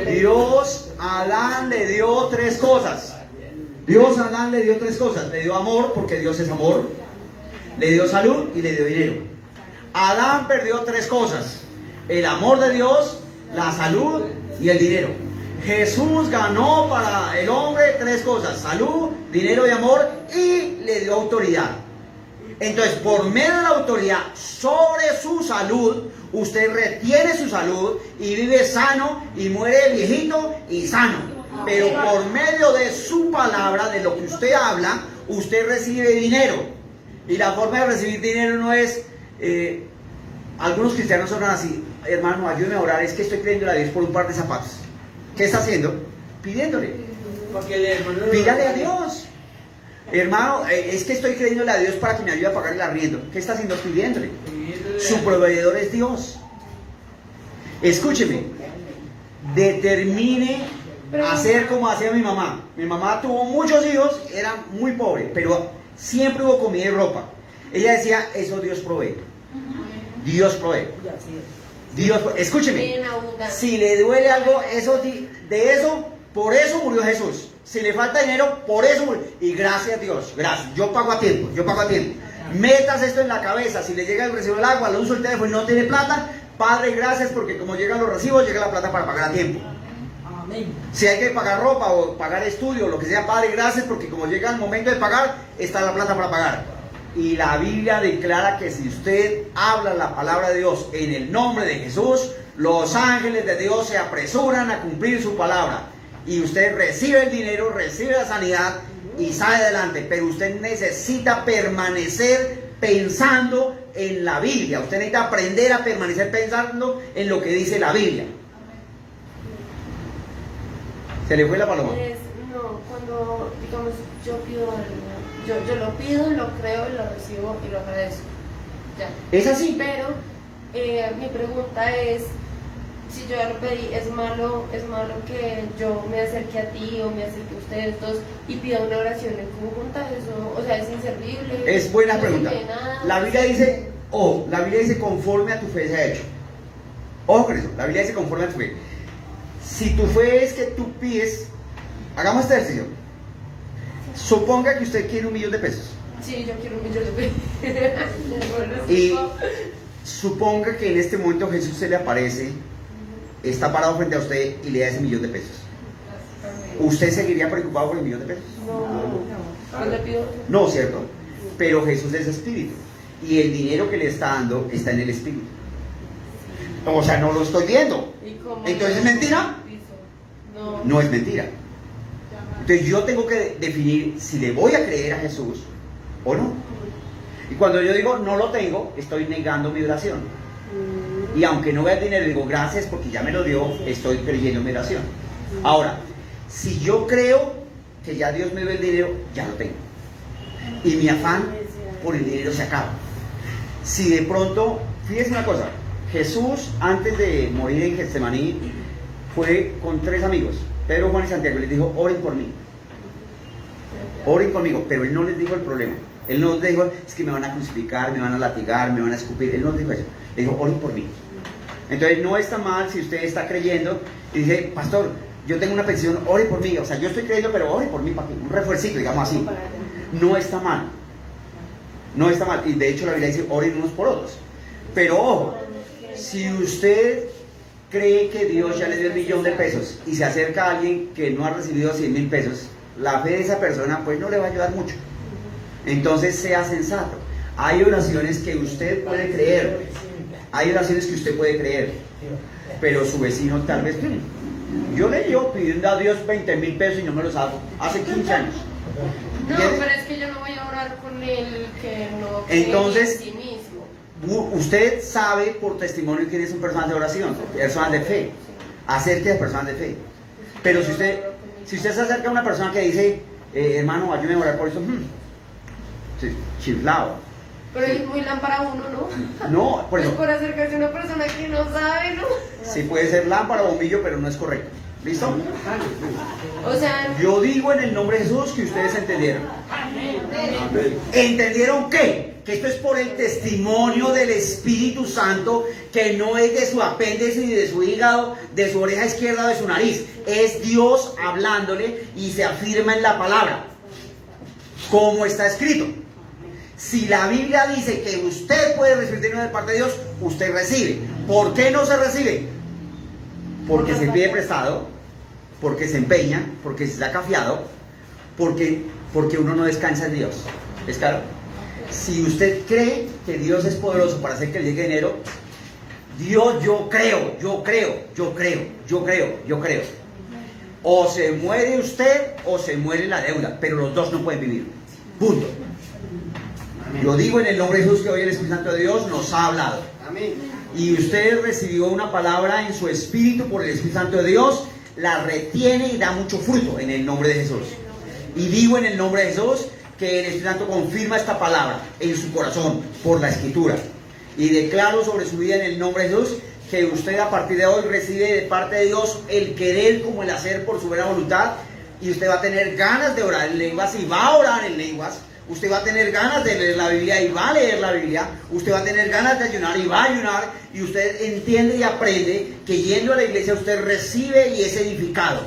Dios a Adán le dio tres cosas. Dios a Adán le dio tres cosas. Le dio amor, porque Dios es amor. Le dio salud y le dio dinero. Adán perdió tres cosas: el amor de Dios, la salud y el dinero. Jesús ganó para el hombre tres cosas: salud, dinero y amor, y le dio autoridad. Entonces, por medio de la autoridad sobre su salud, usted retiene su salud y vive sano y muere viejito y sano. Pero por medio de su palabra, de lo que usted habla, usted recibe dinero. Y la forma de recibir dinero no es... algunos cristianos son así: hermano, ayúdeme a orar, es que estoy creyendo a Dios por un par de zapatos. ¿Qué está haciendo? Pidiéndole. Pídale a Dios. Hermano, es que estoy creyéndole a Dios para que me ayude a pagar el arriendo. ¿Qué está haciendo? Pidiéndole. Su proveedor es Dios. Escúcheme. Determine hacer como hacía mi mamá. Mi mamá tuvo muchos hijos, era muy pobre, pero siempre hubo comida y ropa. Ella decía: eso Dios provee. Dios provee. Dios, escúcheme. Si le duele algo, por eso murió Jesús. Si le falta dinero, por eso murió. Y gracias a Dios, gracias. Yo pago a tiempo, yo pago a tiempo. Metas esto en la cabeza. Si le llega el recibo del agua, le uso el teléfono y no tiene plata, Padre, gracias, porque como llegan los recibos, llega la plata para pagar a tiempo. Si hay que pagar ropa o pagar estudio, lo que sea, Padre, gracias, porque como llega el momento de pagar, está la plata para pagar. Y la Biblia declara que si usted habla la palabra de Dios en el nombre de Jesús, los ángeles de Dios se apresuran a cumplir su palabra. Y usted recibe el dinero, recibe la sanidad y sale adelante. Pero usted necesita permanecer pensando en la Biblia. Usted necesita aprender a permanecer pensando en lo que dice la Biblia. ¿Se le fue la paloma? No, cuando, digamos, yo pido algo, yo lo pido, lo creo y lo recibo y lo agradezco. Ya. ¿Es así? Pero mi pregunta es: si yo ya lo pedí, ¿es malo que yo me acerque a ti o me acerque a ustedes dos y pida una oración en conjunta? Eso, o sea, ¿es inservible? Es buena ¿No pregunta. sirve de nada? La Biblia dice conforme a tu fe se ha hecho. Ojo con eso, la Biblia dice conforme a tu fe. Si tu fe es que tú pides, hagamos este ejercicio. Suponga que usted quiere $1.000.000 de pesos. Sí, yo quiero $1.000.000 de pesos. Y suponga que en este momento Jesús se le aparece, está parado frente a usted y le da ese $1.000.000 de pesos. ¿Usted seguiría preocupado por el $1.000.000 de pesos? No. ¿Dónde pido? No, ¿cierto? Pero Jesús es espíritu y el dinero que le está dando está en el espíritu. O sea, no lo estoy viendo. Entonces, ¿es mentira? No. No es mentira. Entonces yo tengo que definir si le voy a creer a Jesús o no. Y cuando yo digo no lo tengo, estoy negando mi oración. Y aunque no vea el dinero, digo gracias porque ya me lo dio, estoy creyendo en mi oración. Ahora, si yo creo que ya Dios me dio el dinero, ya lo tengo. Y mi afán por el dinero se acaba. Si de pronto, fíjese una cosa, Jesús antes de morir en Getsemaní fue con 3 amigos, Pedro, Juan y Santiago, y les dijo: oren por mí, oren conmigo. Pero él no les dijo el problema. Él no les dijo: es que me van a crucificar, me van a latigar, me van a escupir. Él no les dijo eso. Le dijo: oren por mí. Entonces no está mal si usted está creyendo y dice: pastor, yo tengo una petición, ore por mí. O sea, yo estoy creyendo, pero ore por mí, para que un refuercito, digamos así. No está mal. No está mal. Y de hecho la Biblia dice: oren unos por otros. Pero ojo, si usted cree que Dios ya le dio $1.000.000 de pesos y se acerca a alguien que no ha recibido 100.000 pesos, la fe de esa persona pues no le va a ayudar mucho. Entonces sea sensato. Hay oraciones que usted puede creer, hay oraciones que usted puede creer, pero su vecino tal vez no. Yo le llevo pidiendo a Dios 20.000 pesos y no me los hago hace 15 años. No, pero es que yo no voy a orar con él que no cree Entonces, en sí mismo. Usted sabe por testimonio quiénes son personas de oración, personas de fe. Acerque a personas de fe. Pero si usted se acerca a una persona que dice, hermano, ayúdeme a orar por eso, sí, chiflado. Pero es muy lámpara uno, ¿no? No, por Pues eso. por acercarse a una persona que no sabe, ¿no? Sí puede ser lámpara o bombillo, pero no es correcto. ¿Listo? O sea, Yo digo en el nombre de Jesús que ustedes entendieron. ¿Entendieron qué? Que esto es por el testimonio del Espíritu Santo, que no es de su apéndice ni de su hígado, de su oreja izquierda o de su nariz. Es Dios hablándole y se afirma en la palabra, como está escrito. Si la Biblia dice que usted puede recibir dinero de parte de Dios, usted recibe. ¿Por qué no se recibe? Porque se pide prestado, porque se empeña, porque se saca fiado, porque uno no descansa en Dios. ¿Es claro? Si usted cree que Dios es poderoso para hacer que le llegue dinero, Dios, yo creo. O se muere usted o se muere la deuda, pero los dos no pueden vivir. Punto. Yo digo en el nombre de Jesús que hoy el Espíritu Santo de Dios nos ha hablado. Amén. Y usted recibió una palabra en su espíritu por el Espíritu Santo de Dios, la retiene y da mucho fruto en el nombre de Jesús. Y digo en el nombre de Jesús que el Espíritu Santo confirma esta palabra en su corazón por la Escritura. Y declaro sobre su vida en el nombre de Jesús que usted a partir de hoy recibe de parte de Dios el querer como el hacer por su buena voluntad. Y usted va a tener ganas de orar en lenguas y va a orar en lenguas. Usted va a tener ganas de leer la Biblia y va a leer la Biblia. Usted va a tener ganas de ayunar y va a ayunar. Y usted entiende y aprende que yendo a la iglesia usted recibe y es edificado.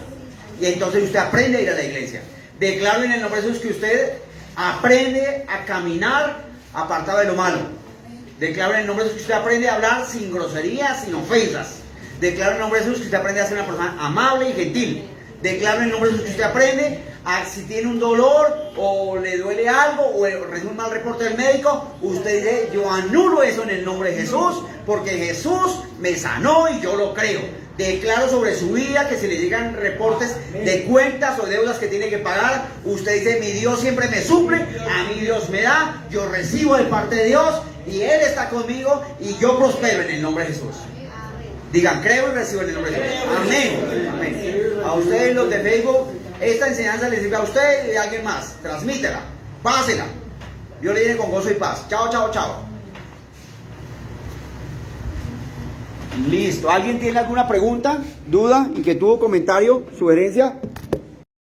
Y entonces usted aprende a ir a la iglesia. Declaro en el nombre de Jesús que usted aprende a caminar apartado de lo malo. Declaro en el nombre de Jesús que usted aprende a hablar sin groserías, sin ofensas. Declaro en el nombre de Jesús que usted aprende a ser una persona amable y gentil. Declaro en el nombre de Jesús que usted aprende a, si tiene un dolor o le duele algo o recibe un mal reporte del médico, usted dice, yo anulo eso en el nombre de Jesús, porque Jesús me sanó y yo lo creo. Declaro sobre su vida que si le llegan reportes de cuentas o deudas que tiene que pagar, usted dice, mi Dios siempre me suple, a mí Dios me da, yo recibo de parte de Dios y Él está conmigo y yo prospero en el nombre de Jesús. Digan, creo y recibo en el nombre de Jesús. Amén. Amén. A ustedes los de Facebook, esta enseñanza les sirve a usted y a alguien más. Transmítela, pásela. Dios le llene con gozo y paz. Chao, chao, chao. Listo. ¿Alguien tiene alguna pregunta, duda, inquietud, comentario, sugerencia?